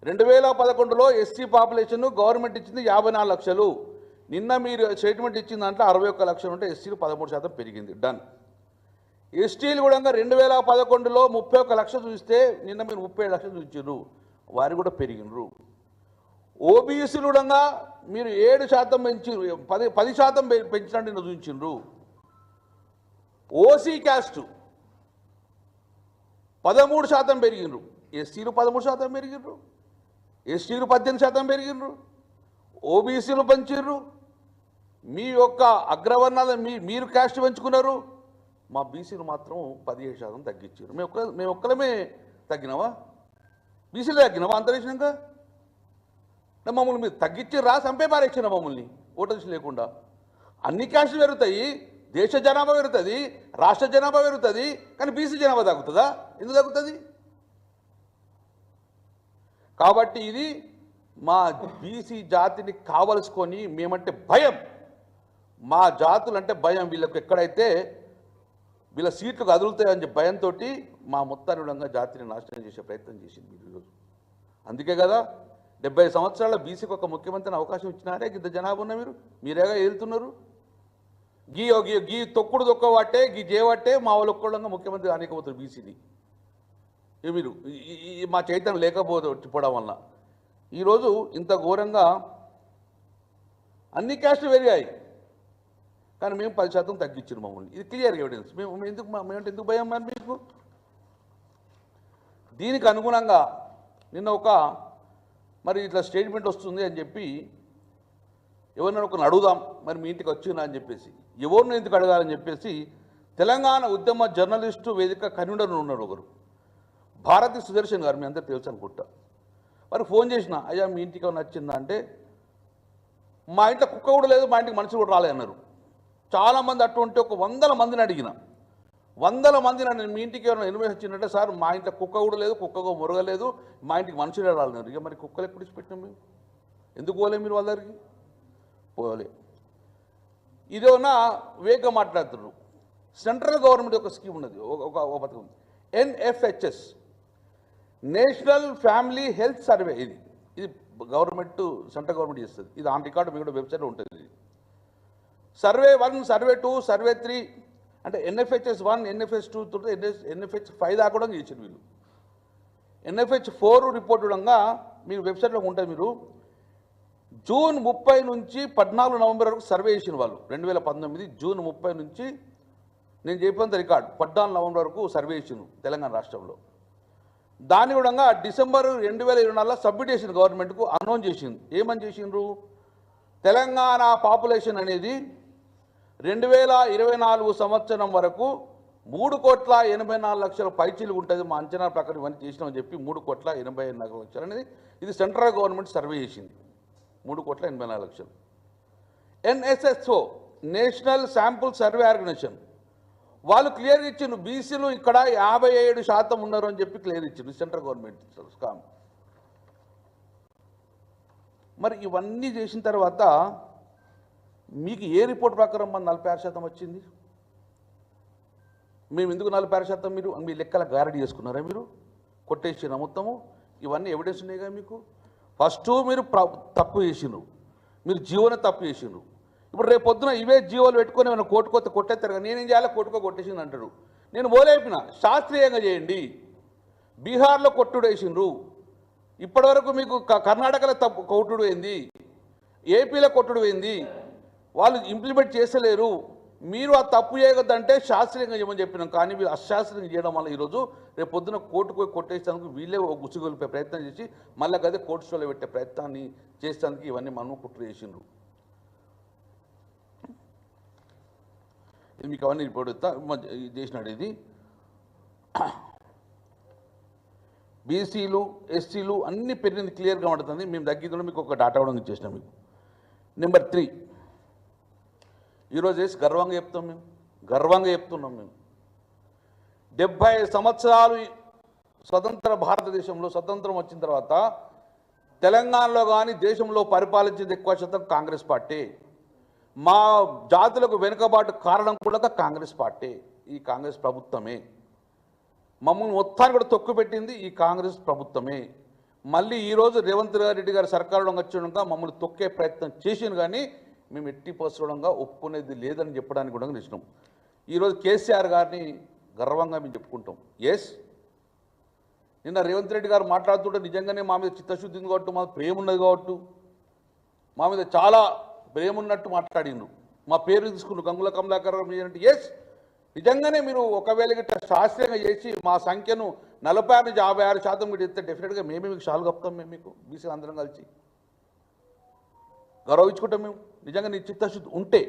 2011లో ఎస్సీ పాపులేషన్ గవర్నమెంట్ ఇచ్చింది 54 లక్షలు. నిన్న మీరు స్టేట్మెంట్ ఇచ్చిన దాంట్లో 61 లక్షలు ఉంటే ఎస్సీలు 13% పెరిగింది. డన్. ఎస్టీలు కూడా 2011లో 31 లక్షలు చూస్తే నిన్న మీరు 37 లక్షలు చూపించారు. వారు కూడా పెరిగినరు. ఓబీసీలు కూడా మీరు 7% పెంచి 10% పెంచినట్టు నిన్న చూపించారు. OC caste 13% పెరిగినరు. ఎస్సీలు 13% పెరిగినరు. ఎస్టీలు 18% పెరిగినరు. ఓబీసీలు పెంచారు. మీ యొక్క అగ్రవర్ణాలు మీరు క్యాస్ట్ పెంచుకున్నారు. మా బీసీలు మాత్రం 17% తగ్గించారు. మేము ఒక్కలమే తగ్గినావా? బీసీలు తగ్గినావా అంతరిక్షంగా? మమ్మల్ని మీరు తగ్గించి సంపే పారేసిన మమ్మల్ని ఓటర్స్ లేకుండా. అన్ని క్యాస్టులు పెరుగుతాయి, దేశ జనాభా పెరుగుతుంది, రాష్ట్ర జనాభా పెరుగుతుంది, కానీ బీసీ జనాభా తగ్గుతుందా? ఎందుకు తగ్గుతుంది? కాబట్టి ఇది మా బీసీ జాతిని కావలసుకొని మేమంటే భయం, మా జాతులంటే భయం. వీళ్ళకు ఎక్కడైతే వీళ్ళ సీట్లు కదులుతాయని చెప్పి భయంతో మా మొత్తాన్ని విధంగా జాతిని నాశనం చేసే ప్రయత్నం చేసింది మీరు ఈరోజు. అందుకే కదా 70 సంవత్సరాల బీసీకి ఒక ముఖ్యమంత్రిని అవకాశం ఇచ్చినారే. ఇంత జనాభా ఉన్న మీరేగా వెళ్తున్నారు. గీ తొక్కుడు తొక్కబట్టే గీ చేయబట్టే మా వాళ్ళు ఒక్కళ్ళంగా ముఖ్యమంత్రి అనేకపోతారు బీసీని. మీరు మా చైతన్యం లేకపోవడం వల్ల ఈరోజు ఇంత ఘోరంగా అన్ని క్యాస్టులు పెరిగాయి, కానీ మేము 10% తగ్గించారు మమ్మల్ని. ఇది క్లియర్ ఎవిడెన్స్. మేమంటే ఎందుకు భయం మరి మీకు? దీనికి అనుగుణంగా నిన్న మరి ఇట్లా స్టేట్మెంట్ వస్తుంది అని చెప్పి ఎవరినైనా ఒకరిని అడుగుదాం, మరి మీ ఇంటికి వచ్చినా అని చెప్పేసి, ఎవరిని ఎందుకు అడగాలని చెప్పేసి తెలంగాణ ఉద్యమ జర్నలిస్టు వేదిక కన్వీనర్ ఉన్నారు ఒకరు, భారతి సుదర్శన్ గారు. మీ అందరూ తెలుసు అనుకుంటా. మరి ఫోన్ చేసిన, అయ్యా మీ ఇంటికి ఏమైనా నచ్చిందా అంటే, మా ఇంట్లో కుక్క కూడా లేదు, మా ఇంటికి మనుషులు కూడా రాలే అన్నారు. చాలామంది అటువంటి 100 మందిని అడిగిన, 100 మందిని అడిగిన మీ ఇంటికి ఏమైనా ఇన్వెస్ట్ వచ్చిందంటే, సార్ మా ఇంట్లో కుక్క కూడా లేదు, కుక్కగా మురగలేదు, మా ఇంటికి మనుషులే రాలన్నారు. ఇక మరి కుక్కలు ఎప్పుడు ఇచ్చిపెట్టినాం మేము? ఎందుకు పోలే మీరు వాళ్ళ దగ్గరికి? పోలే. ఇదేమన్నా వేగంగా మాట్లాడుతున్నారు. సెంట్రల్ గవర్నమెంట్ ఒక స్కీమ్ ఉన్నది, ఒక పథకం, NFHS, national family health survey. ఇది గవర్నమెంట్, సెంట్రల్ గవర్నమెంట్ చేస్తుంది. ఇది ఆన్ రికార్డు మీ కూడా వెబ్సైట్లో ఉంటుంది. సర్వే 1, సర్వే 2, సర్వే 3 అంటే NFHS 1, NFHS 2, NFHS 5 దాకా కూడా చేసారు వీళ్ళు. NFHS 4 రిపోర్ట్ కూడా మీరు వెబ్సైట్లో ఉంటుంది. మీరు జూన్ 30 నుంచి 14 నవంబర్ వరకు సర్వే చేసిన వాళ్ళు. 2019 జూన్ 30 నుంచి నేను చెప్పినంత రికార్డు 14 నవంబర్ వరకు సర్వే చేసిన తెలంగాణ రాష్ట్రంలో. దాని కూడా డిసెంబర్ 2024లో సబ్మిట్ చేసిన గవర్నమెంట్కు అనౌన్స్ చేసింది. ఏమని చేసిండ్రు? తెలంగాణ పాపులేషన్ అనేది 2024 సంవత్సరం వరకు 3,84,00,000 పైచీలు ఉంటుంది. మా అంచనా ప్రకారం ఇవన్నీ చేసినామని చెప్పి 3,84,00,000 అనేది ఇది సెంట్రల్ గవర్నమెంట్ సర్వే చేసింది. 3,84,00,000. NSSO, national sample survey organization, వాళ్ళు క్లియర్ ఇచ్చిండ్రు. బీసీలు ఇక్కడ 57% ఉన్నారు అని చెప్పి క్లియర్ ఇచ్చిండ్రు సెంట్రల్ గవర్నమెంట్ స్కామ్. మరి ఇవన్నీ చేసిన తర్వాత మీకు ఏ రిపోర్ట్ ప్రకారం మన 46% వచ్చింది? మేము ఎందుకు 46% మీరు మీ లెక్కల గ్యారెంటీ చేసుకున్నారా? మీరు కొట్టేసిన మొత్తము ఇవన్నీ ఎవిడెన్స్ ఉన్నాయి కదా మీకు. ఫస్ట్ మీరు తప్పు చేసిండ్రు, మీరు జీవోనే తప్పు చేసిండ్రు. ఇప్పుడు రేపు పొద్దున ఇవే జీవోలు పెట్టుకొని ఏమైనా కోర్టుకొస్తే కొట్టేస్తారు కదా. నేనేం చేయాలి? కోర్టుకో కొట్టేసింది అంటాడు. నేను ఓలేపిన శాస్త్రీయంగా చేయండి. బీహార్లో కొట్టుడు వేసిండ్రు, ఇప్పటివరకు మీకు కర్ణాటకలో కొట్టుడు పోయింది, ఏపీలో కొట్టుడు పోయింది, వాళ్ళు ఇంప్లిమెంట్ చేసలేరు. మీరు ఆ తప్పు చేయగద్దంటే శాస్త్రీయంగా చేయమని చెప్పినాం. కానీ మీరు అశాస్త్రీయంగా చేయడం వల్ల ఈరోజు రేపు పొద్దున కోర్టుకు పోయి కొట్టేసేందుకు వీళ్ళే గుసిగొలిపే ప్రయత్నం చేసి మళ్ళీ అదే కోర్టు స్టోలో పెట్టే ప్రయత్నాన్ని చేసేందుకు ఇవన్నీ మనం కుట్ర చేసిండ్రు. ఇది మీకు అవన్నీ ఇప్పుడు చేసినాడు. ఇది బీసీలు ఎస్సీలు అన్నీ పెరిగింది క్లియర్గా ఉంటుంది. మేము తగ్గిందో మీకు ఒక డాటా కూడా ఇచ్చేసినాం మీకు. నెంబర్ 3 ఈరోజు వేసి గర్వంగా చెప్తున్నాం మేము 70 సంవత్సరాలు స్వతంత్ర భారతదేశంలో స్వతంత్రం వచ్చిన తర్వాత తెలంగాణలో కానీ దేశంలో పరిపాలించింది ఎక్కువ శాతం కాంగ్రెస్ పార్టీ. మా జాతులకు వెనుకబాటు కారణం కూడా కాంగ్రెస్ పార్టీ, ఈ కాంగ్రెస్ ప్రభుత్వమే. మమ్మల్ని మొత్తాన్ని కూడా తొక్కుపెట్టింది ఈ కాంగ్రెస్ ప్రభుత్వమే. మళ్ళీ ఈరోజు రేవంత్ రెడ్డి గారి సర్కారులో వచ్చేయడంగా మమ్మల్ని తొక్కే ప్రయత్నం చేసింది, కానీ మేము ఎట్టి పరిస్థితులంగా ఒప్పుకునేది లేదని చెప్పడానికి కూడా నిలిచినాం. ఈరోజు కేసీఆర్ గారిని గర్వంగా మేము చెప్పుకుంటాం. ఎస్, నిన్న రేవంత్ రెడ్డి గారు మాట్లాడుతుంటే నిజంగానే మా మీద చిత్తశుద్ధి ఉంది కాబట్టి, మా ప్రేమ ఉన్నది కాబట్టి, మా మీద చాలా ప్రేమ ఉన్నట్టు మాట్లాడిండ్రు. మా పేరు తీసుకున్నారు గంగుల కమలాకర్ అంటే ఎస్, నిజంగానే మీరు ఒకవేళ గిట్ట శాస్త్రీయంగా చేసి మా సంఖ్యను 46 నుంచి 56% మీరు ఇస్తే డెఫినెట్గా మేమే మీకు షాలు కప్తాం. మేము మీకు బీసీలు అందరం కలిసి గౌరవించుకుంటాం. మేము నిజంగా నీ చిత్తశుద్ధి ఉంటే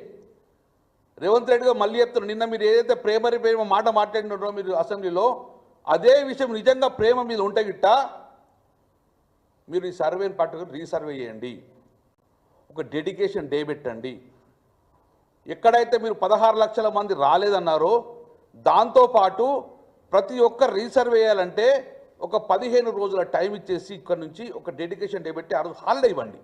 రేవంత్ రెడ్డి గారు మళ్ళీ చెప్తారు, నిన్న మీరు ఏదైతే ప్రేమ మాట మాట్లాడినారో మీరు అసెంబ్లీలో, అదే విషయం నిజంగా ప్రేమ మీద ఉంటే గిట్ట మీరు ఈ సర్వేని పట్టుకుని రీసర్వే చేయండి, ఒక డెడికేషన్ డే పెట్టండి. ఎక్కడైతే మీరు 16 లక్షల మంది రాలేదన్నారో దాంతోపాటు ప్రతి ఒక్క రీసర్వే చేయాలంటే ఒక 15 రోజుల టైం ఇచ్చేసి ఇక్కడ నుంచి ఒక డెడికేషన్ డే పెట్టి ఆ రోజు హాలిడే ఇవ్వండి.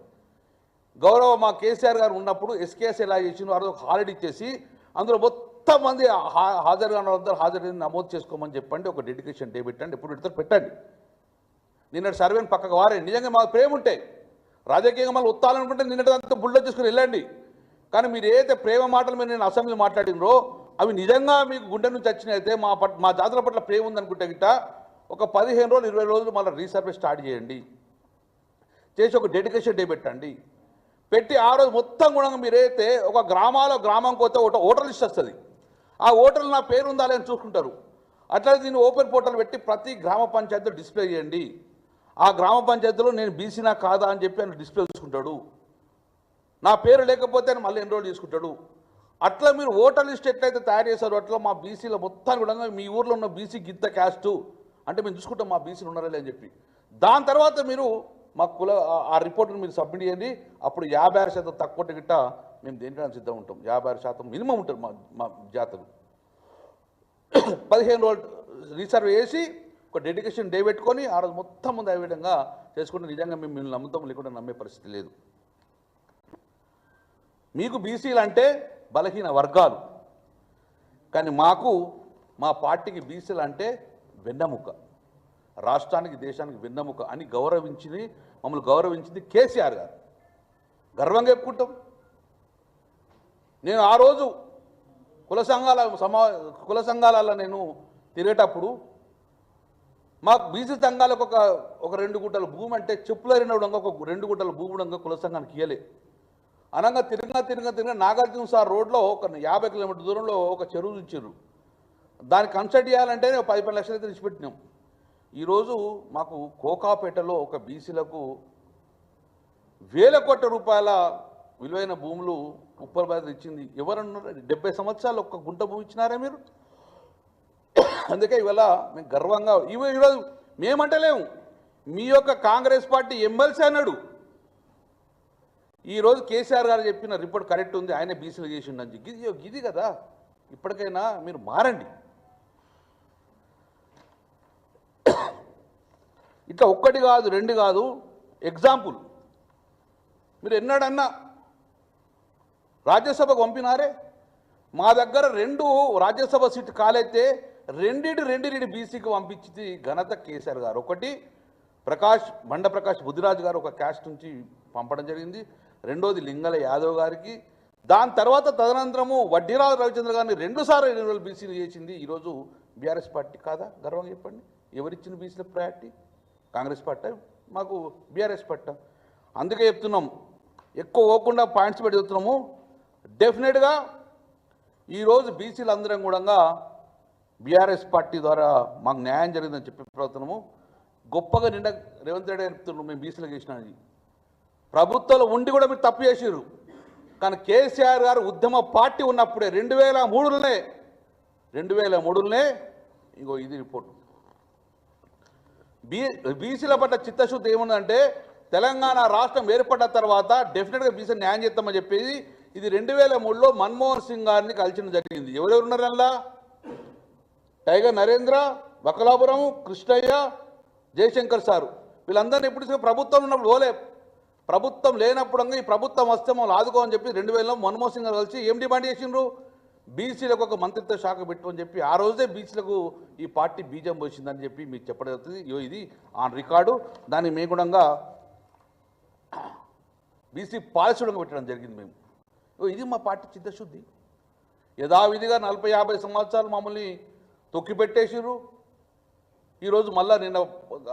గౌరవ మా కేసీఆర్ గారు ఉన్నప్పుడు ఎస్కేఎస్ ఎలా చేసిందో ఆ రోజు హాలిడే ఇచ్చేసి అందులో మొత్తం మంది హాజరుగా హాజరు నమోదు చేసుకోమని చెప్పండి. ఒక డెడికేషన్ డే పెట్టండి, ఎప్పుడు పెడతారు పెట్టండి. నిన్నటి సర్వేని పక్కకు వారే. నిజంగా మాకు ప్రేమ ఉంటే రాజకీయంగా మళ్ళీ ఉత్తాలనుకుంటే నిన్నటిదంతా బుల్డో చేసుకుని వెళ్ళండి. కానీ మీరు ఏదైతే ప్రేమ మాటలు మీరు నేను అసెంబ్లీ మాట్లాడినరో అవి నిజంగా మీకు గుండె నుంచి వచ్చినైతే మా జాతుల పట్ల ప్రేమ ఉందనుకుంటే గిట్ట ఒక 15 రోజులు 20 రోజులు మళ్ళీ రీసర్వే స్టార్ట్ చేయండి, చేసి ఒక డెడికేషన్ డే పెట్టండి. పెట్టి ఆ రోజు మొత్తం కూడా మీరైతే ఒక గ్రామం కొత్త ఓటర్ లిస్ట్ వస్తుంది. ఆ ఓటర్లు నా పేరు ఉందా అని చూసుకుంటారు. అట్లా దీన్ని ఓపెన్ పోర్టల్ పెట్టి ప్రతి గ్రామ పంచాయతీలో డిస్ప్లే చేయండి. ఆ గ్రామ పంచాయతీలో నేను బీసీనా కాదా అని చెప్పి ఆయన డిస్ప్లే చేసుకుంటాడు. నా పేరు లేకపోతే ఆయన మళ్ళీ ఎన్రోల్ చేసుకుంటాడు. అట్లా మీరు ఓటర్ లిస్ట్ ఎట్లయితే తయారు చేశారో అట్లా మా బీసీల మొత్తాన్ని కూడా మీ ఊర్లో ఉన్న బీసీ గిత్త క్యాస్టు అంటే మేము చూసుకుంటాం మా బీసీలు ఉన్నారా అని చెప్పి. దాని తర్వాత మీరు మా ఆ రిపోర్ట్ని మీరు సబ్మిట్ చేయండి. అప్పుడు 56% తక్కువ గిట్ట మేము దేనికైనా సిద్ధం ఉంటాం. 56% మినిమం ఉంటుంది మా జాతకు. 15 రోజులు రీసర్వే చేసి ఒక డెడికేషన్ డే పెట్టుకొని ఆ రోజు మొత్తం ముందు అదే విధంగా చేసుకుంటే నిజంగా మేము మిమ్మల్ని నమ్ముతాం, లేకుండా నమ్మే పరిస్థితి లేదు. మీకు బీసీలు అంటే బలహీన వర్గాలు, కానీ మాకు మా పార్టీకి బీసీలు అంటే వెన్నెముక, రాష్ట్రానికి దేశానికి వెన్నెముక అని మమ్మల్ని గౌరవించింది కేసీఆర్ గారు. గర్వంగా చెప్పుకుంటాం. నేను ఆ రోజు కుల సంఘాలలో నేను తిరిగేటప్పుడు మాకు బీసీ సంఘాలకు ఒక 2 గుంటల భూమి అంటే చెప్పులరినడంగా ఒక 2 గుంటల భూమి ఉండగా కుల సంఘానికి ఇయ్యలే. అనగా తిరిగిన నాగార్జున సార్ రోడ్లో ఒక 50 కిలోమీటర్ దూరంలో ఒక చెరువు ఇచ్చారు. దాన్ని కన్స్ట్రక్ట్ చేయాలంటే 10 లక్షలు అయితే తెచ్చిపెట్టినాం. ఈరోజు మాకు కోకాపేటలో ఒక బీసీలకు వేల కోట్ల రూపాయల విలువైన భూములు ఉప్పల్ బాధ్యత ఇచ్చింది. ఎవరన్నారు? 70 సంవత్సరాలు ఒక్క గుంట భూమి ఇచ్చినారా మీరు? అందుకే ఇవాళ మేము గర్వంగా ఈరోజు మేమంటలేము, మీ యొక్క కాంగ్రెస్ పార్టీ ఎమ్మెల్సీ అన్నాడు. ఈరోజు కేసీఆర్ గారు చెప్పిన రిపోర్ట్ కరెక్ట్ ఉంది, ఆయన బీసీలు చేసిండని. గిది కదా, ఇప్పటికైనా మీరు మారండి. ఇట్లా 1 కాదు 2 కాదు, ఎగ్జాంపుల్ మీరు ఎన్నడన్నా రాజ్యసభకు పంపినారే? మా దగ్గర 2 రాజ్యసభ సీటు కాలైతే రెండింటి బీసీకి పంపించింది ఘనత కేసీఆర్ గారు. ఒకటి బండ ప్రకాష్ బుద్ధిరాజు గారు ఒక క్యాస్ట్ నుంచి పంపడం జరిగింది. రెండోది లింగల యాదవ్ గారికి. దాని తర్వాత తదనంతరము వడ్డీరాజు రవిచంద్ర గారిని 2 సార్లు ఎన్నికలు బీసీలు చేసింది ఈరోజు బీఆర్ఎస్ పార్టీ కాదా? గర్వంగా చెప్పండి. ఎవరిచ్చిన బీసీల ప్రయారిటీ? కాంగ్రెస్ పార్టీ, మాకు బీఆర్ఎస్ పార్టీ. అందుకే చెప్తున్నాం, ఎక్కువ పోకుండా పాయింట్స్ పెట్టి చెప్తున్నాము. డెఫినెట్గా ఈరోజు బీసీలు అందరం కూడా బీఆర్ఎస్ పార్టీ ద్వారా మాకు న్యాయం జరిగిందని చెప్పే ప్రవర్తనము గొప్పగా నిండా రేవంత్ రెడ్డి చెప్తున్నారు మేము బీసీలకు చేసినది. ప్రభుత్వంలో ఉండి కూడా మీరు తప్పు చేసిర్రు. కానీ కేసీఆర్ గారు ఉద్యమ పార్టీ ఉన్నప్పుడే 2003లోనే ఇంకో ఇది రిపోర్టు బీసీల పట్ల చిత్తశుద్ధి ఏముందంటే తెలంగాణ రాష్ట్రం ఏర్పడ్డ తర్వాత డెఫినెట్గా బీసీ న్యాయం చేస్తామని చెప్పేది ఇది 2003లో మన్మోహన్ సింగ్ గారిని కలిసిన జరిగింది. ఎవరెవరు ఉన్నారు అందులో? టైగర్ నరేంద్ర, వకలాపురం, కృష్ణయ్య, జయశంకర్ సారు వీళ్ళందరినీ ఎప్పుడు ప్రభుత్వం ఉన్నప్పుడు ఓలే ప్రభుత్వం లేనప్పుడు ఈ ప్రభుత్వం వస్తే మమ్మల్ని ఆదుకోమని చెప్పి 2000లో మన్మోహన్ సింగ్ గారు కలిసి ఏం డిమాండ్ చేసిండ్రు? బీసీలకు ఒక మంత్రిత్వ శాఖ పెట్టమని చెప్పి ఆ రోజే బీసీలకు ఈ పార్టీ బీజం వచ్చిందని చెప్పి మీకు చెప్పడం జరుగుతుంది. ఇది ఆన్ రికార్డు. దాన్ని మేము కూడా బీసీ పాలసీ కూడా పెట్టడం జరిగింది. మేము ఇది మా పార్టీ చిత్తశుద్ధి. యథావిధిగా 40-50 సంవత్సరాలు మమ్మల్ని తొక్కిపెట్టేసిర్రు. ఈరోజు మళ్ళీ నిన్న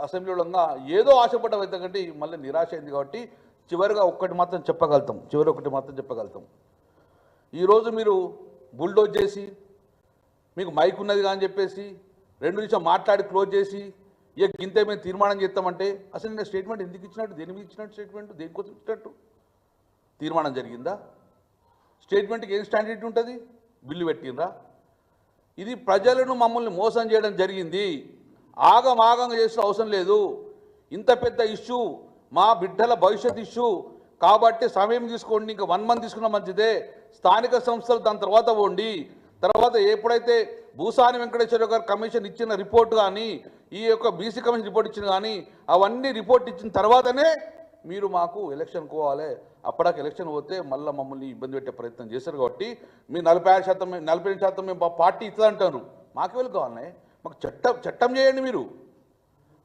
అసెంబ్లీలో ఏదో ఆశపడ్డ కంటే మళ్ళీ నిరాశ అయింది. కాబట్టి చివరిగా ఒకటి మాత్రం చెప్పగలుగుతాం. ఈరోజు మీరు బుల్డోజ్ చేసి మీకు మైక్ ఉన్నది కానీ చెప్పేసి 2 నిమిషం మాట్లాడి క్లోజ్ చేసి ఇక గింతే మేము తీర్మానం చేస్తామంటే అసలు నేను స్టేట్మెంట్ ఎందుకు ఇచ్చినట్టు, దేని మీద ఇచ్చినట్టు, స్టేట్మెంట్ దేనికోసం ఇచ్చినట్టు? తీర్మానం జరిగిందా? స్టేట్మెంట్కి ఏం స్టాండర్డ్ ఉంటుంది? బిల్లు పెట్టినరా? ఇది ప్రజలను మమ్మల్ని మోసం చేయడం జరిగింది. ఆగంగా చేసిన అవసరం లేదు. ఇంత పెద్ద ఇష్యూ, మా బిడ్డల భవిష్యత్ ఇష్యూ కాబట్టి సమయం తీసుకోండి. ఇంకా 1 మంత్ తీసుకున్న మంచిదే. స్థానిక సంస్థలు దాని తర్వాత పోండి. తర్వాత ఎప్పుడైతే భూసాని వెంకటేశ్వర గారు కమిషన్ ఇచ్చిన రిపోర్ట్ కానీ ఈ యొక్క బీసీ కమిషన్ రిపోర్ట్ ఇచ్చిన కానీ అవన్నీ రిపోర్ట్ ఇచ్చిన తర్వాతనే మీరు మాకు ఎలక్షన్ పోవాలి. అప్పటికి ఎలక్షన్ పోతే మళ్ళీ మమ్మల్ని ఇబ్బంది పెట్టే ప్రయత్నం చేశారు. కాబట్టి మీరు 48% మేము పార్టీ ఇస్తుందంటారు. మాకు వెళ్ళి కావాలనే మాకు చట్టం చేయండి. మీరు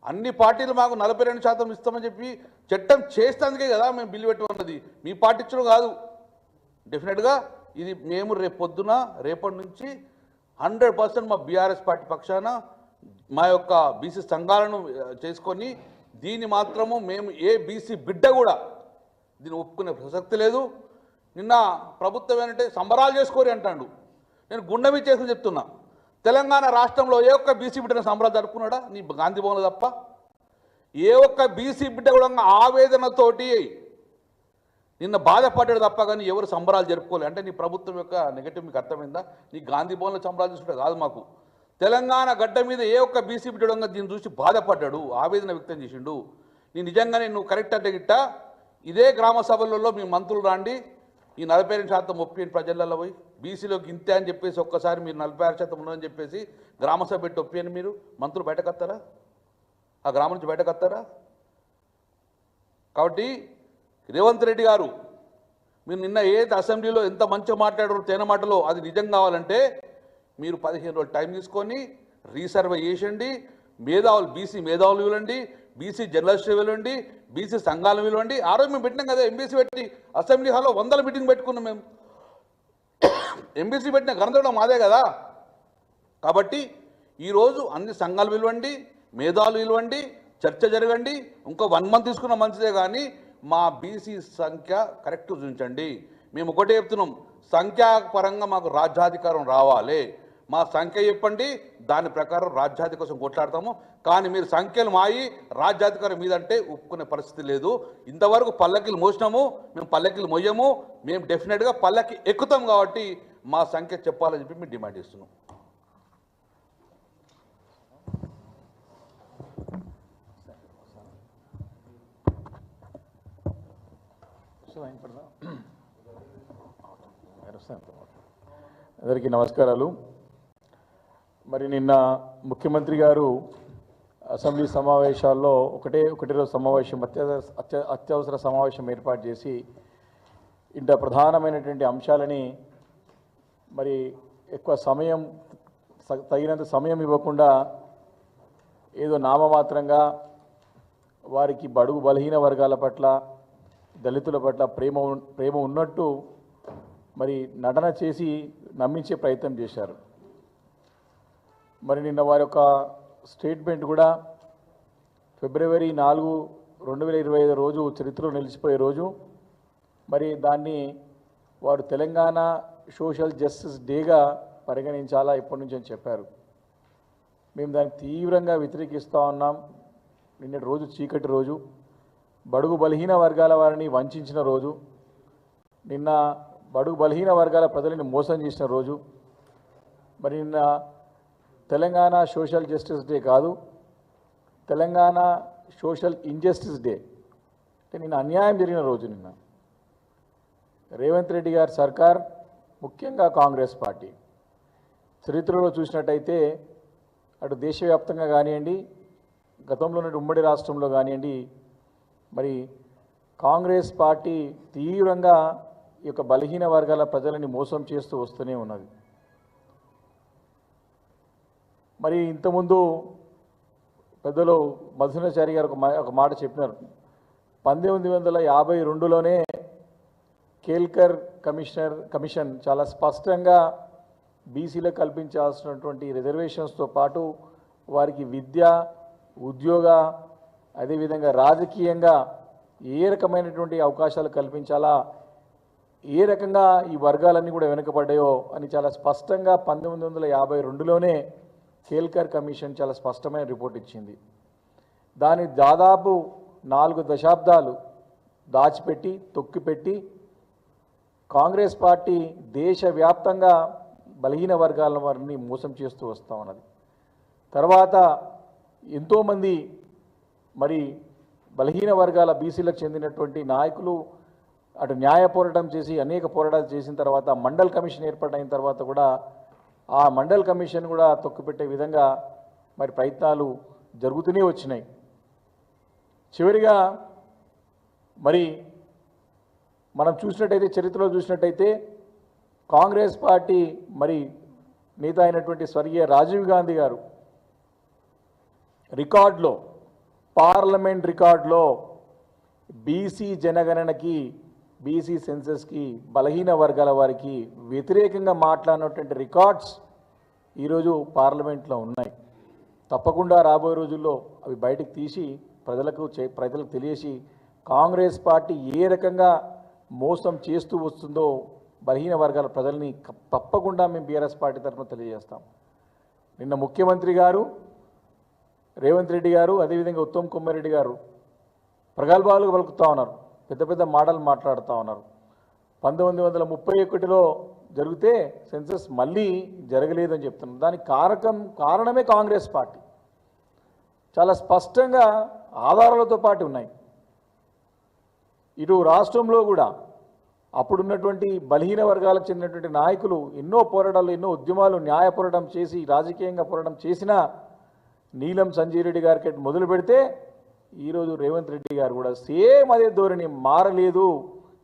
అన్ని పార్టీలు మాకు 42% ఇస్తామని చెప్పి చట్టం చేస్తేందుకే కదా మేము బిల్లు పెట్టుకున్నది. మీ పార్టీ ఇచ్చడం కాదు. డెఫినెట్గా ఇది మేము రేపటి నుంచి 100% మా బీఆర్ఎస్ పార్టీ పక్షాన మా యొక్క బీసీ సంఘాలను చేసుకొని దీన్ని మాత్రము మేము ఏ బీసీ బిడ్డ కూడా దీన్ని ఒప్పుకునే ప్రసక్తి లేదు. నిన్న ప్రభుత్వం ఏంటంటే సంబరాలు చేసుకోరి అంటాడు. నేను గుండె మీద చేసుకుని చెప్తున్నా, తెలంగాణ రాష్ట్రంలో ఏ ఒక్క బీసీ బిడ్డను సంబరాలు జరుపుకున్నాడా? నీ గాంధీ భవన్లో తప్ప ఏ ఒక్క బీసీ బిడ్డ కూడా ఆవేదనతోటి నిన్న బాధపడ్డాడు తప్ప కానీ ఎవరు సంబరాలు జరుపుకోలేదు. అంటే నీ ప్రభుత్వం యొక్క నెగటివ్ మీకు అర్థమైందా? నీ గాంధీ భవన్లో సంబరాలు చూసుకుంటే కాదు. మాకు తెలంగాణ గడ్డ మీద ఏ ఒక్క బీసీ బిడ్డడంగా దీన్ని చూసి బాధపడ్డాడు, ఆవేదన వ్యక్తం చేసిండు. నీ నిజంగానే నువ్వు కరెక్ట్ అంటే గిట్ట ఇదే గ్రామ సభలలో మీ మంత్రులు రాండి, ఈ 42% ఒప్పియండి ప్రజలలో పోయి బీసీలోకి ఇంతే అని చెప్పేసి ఒక్కసారి మీరు 46% ఉన్నదని చెప్పేసి గ్రామ సభ పెట్టి ఒప్పియండి. మీరు మంత్రులు బయటకు వస్తారా? ఆ గ్రామం నుంచి బయటకు వస్తారా? కాబట్టి రేవంత్ రెడ్డి గారు మీరు నిన్న ఏది అసెంబ్లీలో ఎంత మంచిగా మాట్లాడారో తేన మాటలో అది నిజం కావాలంటే మీరు 15 రోజులు టైం తీసుకొని రీసర్వే చేయండి. బీసీ మేధావులు ఇవ్వండి, బీసీ జర్నలిస్టులు ఇవ్వండి, బీసీ సంఘాలను పిలవండి. ఆ రోజు మేము పెట్టినాం కదా ఎంబీసీ పెట్టి అసెంబ్లీ హాల్లో 100 మీటింగ్ పెట్టుకున్నాం. మేము ఎంబీసీ పెట్టిన ఘనత మాదే కదా. కాబట్టి ఈరోజు అన్ని సంఘాలు పిలవండి, మేధావులు పిలవండి, చర్చ జరగండి. ఇంకో 1 మంత్ తీసుకున్న మంచిదే కానీ మా బీసీ సంఖ్య కరెక్ట్ చూపించండి. మేము ఒకటే చెప్తున్నాం, సంఖ్యాపరంగా మాకు రాజ్యాధికారం రావాలి. మా సంఖ్య చెప్పండి, దాని ప్రకారం రాజ్యాధికారం కోసం కొట్లాడతాము. కానీ మీరు సంఖ్యలు మాయి రాజ్యాధికారం మీదంటే ఒప్పుకునే పరిస్థితి లేదు. ఇంతవరకు పల్లకిలు మోసినాము, మేము పల్లకిలు మోయము. మేము డెఫినెట్గా పల్లకి ఎక్కుతాం. కాబట్టి మా సంఖ్య చెప్పాలని చెప్పి మేము డిమాండ్ చేస్తున్నాం. అందరికీ నమస్కారాలు. మరి నిన్న ముఖ్యమంత్రి గారు అసెంబ్లీ సమావేశాల్లో ఒకటే రోజు సమావేశం అత్యవసర సమావేశం ఏర్పాటు చేసి ఇంత ప్రధానమైనటువంటి అంశాలని మరి ఎక్కువ సమయం తగినంత సమయం ఇవ్వకుండా ఏదో నామమాత్రంగా వారికి బడుగు బలహీన వర్గాల పట్ల దళితుల పట్ల ప్రేమ ఉన్నట్టు మరి నటన చేసి నమ్మించే ప్రయత్నం చేశారు. మరి నిన్న వారి యొక్క స్టేట్మెంట్ కూడా ఫిబ్రవరి 4, 2025 రోజు చరిత్రలో నిలిచిపోయే రోజు. మరి దాన్ని వారు తెలంగాణ సోషల్ జస్టిస్ డేగా పరిగణించాలా ఇప్పటి నుంచి అని చెప్పారు. మేము దానికి తీవ్రంగా వ్యతిరేకిస్తూ ఉన్నాం. నిన్నటి రోజు చీకటి రోజు, బడుగు బలహీన వర్గాల వారిని వంచిన రోజు, నిన్న బడుగు బలహీన వర్గాల ప్రజలను మోసం చేసిన రోజు. మరి నిన్న తెలంగాణ సోషల్ జస్టిస్ డే కాదు, తెలంగాణ సోషల్ ఇంజస్టిస్ డే. అంటే నిన్న అన్యాయం జరిగిన రోజు. నిన్న రేవంత్ రెడ్డి గారి సర్కార్, ముఖ్యంగా కాంగ్రెస్ పార్టీ చరిత్రలో చూసినట్టయితే అటు దేశవ్యాప్తంగా కానివ్వండి, గతంలో ఉన్న ఉమ్మడి రాష్ట్రంలో కానివ్వండి, మరి కాంగ్రెస్ పార్టీ తీవ్రంగా ఈ యొక్క బలహీన వర్గాల ప్రజలని మోసం చేస్తూ వస్తూనే ఉన్నది. మరి ఇంతకుముందు పెద్దలు మధుసూదనాచారి గారు ఒక మాట చెప్పినారు. 1952లోనే కేల్కర్ కమిషన్ చాలా స్పష్టంగా బీసీలకు కల్పించాల్సినటువంటి రిజర్వేషన్స్తో పాటు వారికి విద్య, ఉద్యోగ, అదేవిధంగా రాజకీయంగా ఏ రకమైనటువంటి అవకాశాలు కల్పించాలా, ఏ రకంగా ఈ వర్గాలన్నీ కూడా వెనుకబడ్డాయో అని చాలా స్పష్టంగా 1952లోనే కేల్కర్ కమిషన్ చాలా స్పష్టమైన రిపోర్ట్ ఇచ్చింది. దాని దాదాపు 4 దశాబ్దాలు దాచిపెట్టి తొక్కిపెట్టి కాంగ్రెస్ పార్టీ దేశవ్యాప్తంగా బలహీన వర్గాల వారిని మోసం చేస్తూ వస్తూ ఉన్నది. తర్వాత ఎంతోమంది మరి బలహీన వర్గాల బీసీలకు చెందినటువంటి నాయకులు అటు న్యాయ పోరాటం చేసి అనేక పోరాటాలు చేసిన తర్వాత మండల్ కమిషన్ ఏర్పాటైన తర్వాత కూడా ఆ మండల్ కమిషన్ కూడా తొక్కిపెట్టే విధంగా మరి ప్రయత్నాలు జరుగుతూనే వచ్చినాయి. చివరిగా మరి మనం చూసినట్టయితే, చరిత్రలో చూసినట్టయితే కాంగ్రెస్ పార్టీ మరి నేత అయినటువంటి స్వర్గీయ రాజీవ్ గాంధీ గారు రికార్డులో, పార్లమెంట్ రికార్డులో బీసీ జనగణనకి, బీసీ సెన్సస్కి, బలహీన వర్గాల వారికి వ్యతిరేకంగా మాట్లాడినటువంటి రికార్డ్స్ ఈరోజు పార్లమెంట్లో ఉన్నాయి. తప్పకుండా రాబోయే రోజుల్లో అవి బయటకు తీసి ప్రజలకు తెలియసి కాంగ్రెస్ పార్టీ ఏ రకంగా మోసం చేస్తూ వస్తుందో బలహీన వర్గాల ప్రజల్ని తప్పకుండా మేము బీఆర్ఎస్ పార్టీ తరఫున తెలియజేస్తాం. నిన్న ముఖ్యమంత్రి గారు రేవంత్ రెడ్డి గారు, అదేవిధంగా ఉత్తమ్ కుమార్ రెడ్డి గారు ప్రగల్భాలు పలుకుతూ ఉన్నారు, పెద్ద పెద్ద మాటలు మాట్లాడుతూ ఉన్నారు. 1931లో జరిగితే సెన్సస్ మళ్ళీ జరగలేదని చెప్తున్నారు. దానికి కారణమే కాంగ్రెస్ పార్టీ. చాలా స్పష్టంగా ఆధారాలతో పాటు ఉన్నాయి. ఇటు రాష్ట్రంలో కూడా అప్పుడున్నటువంటి బలహీన వర్గాలకు చెందినటువంటి నాయకులు ఎన్నో పోరాటాలు, ఎన్నో ఉద్యమాలు, న్యాయ పోరాటం చేసి రాజకీయంగా పోరాటం చేసిన నీలం సంజయ్ రెడ్డి గారికి మొదలు పెడితే ఈరోజు రేవంత్ రెడ్డి గారు కూడా సేమ్ అదే ధోరణి మారలేదు.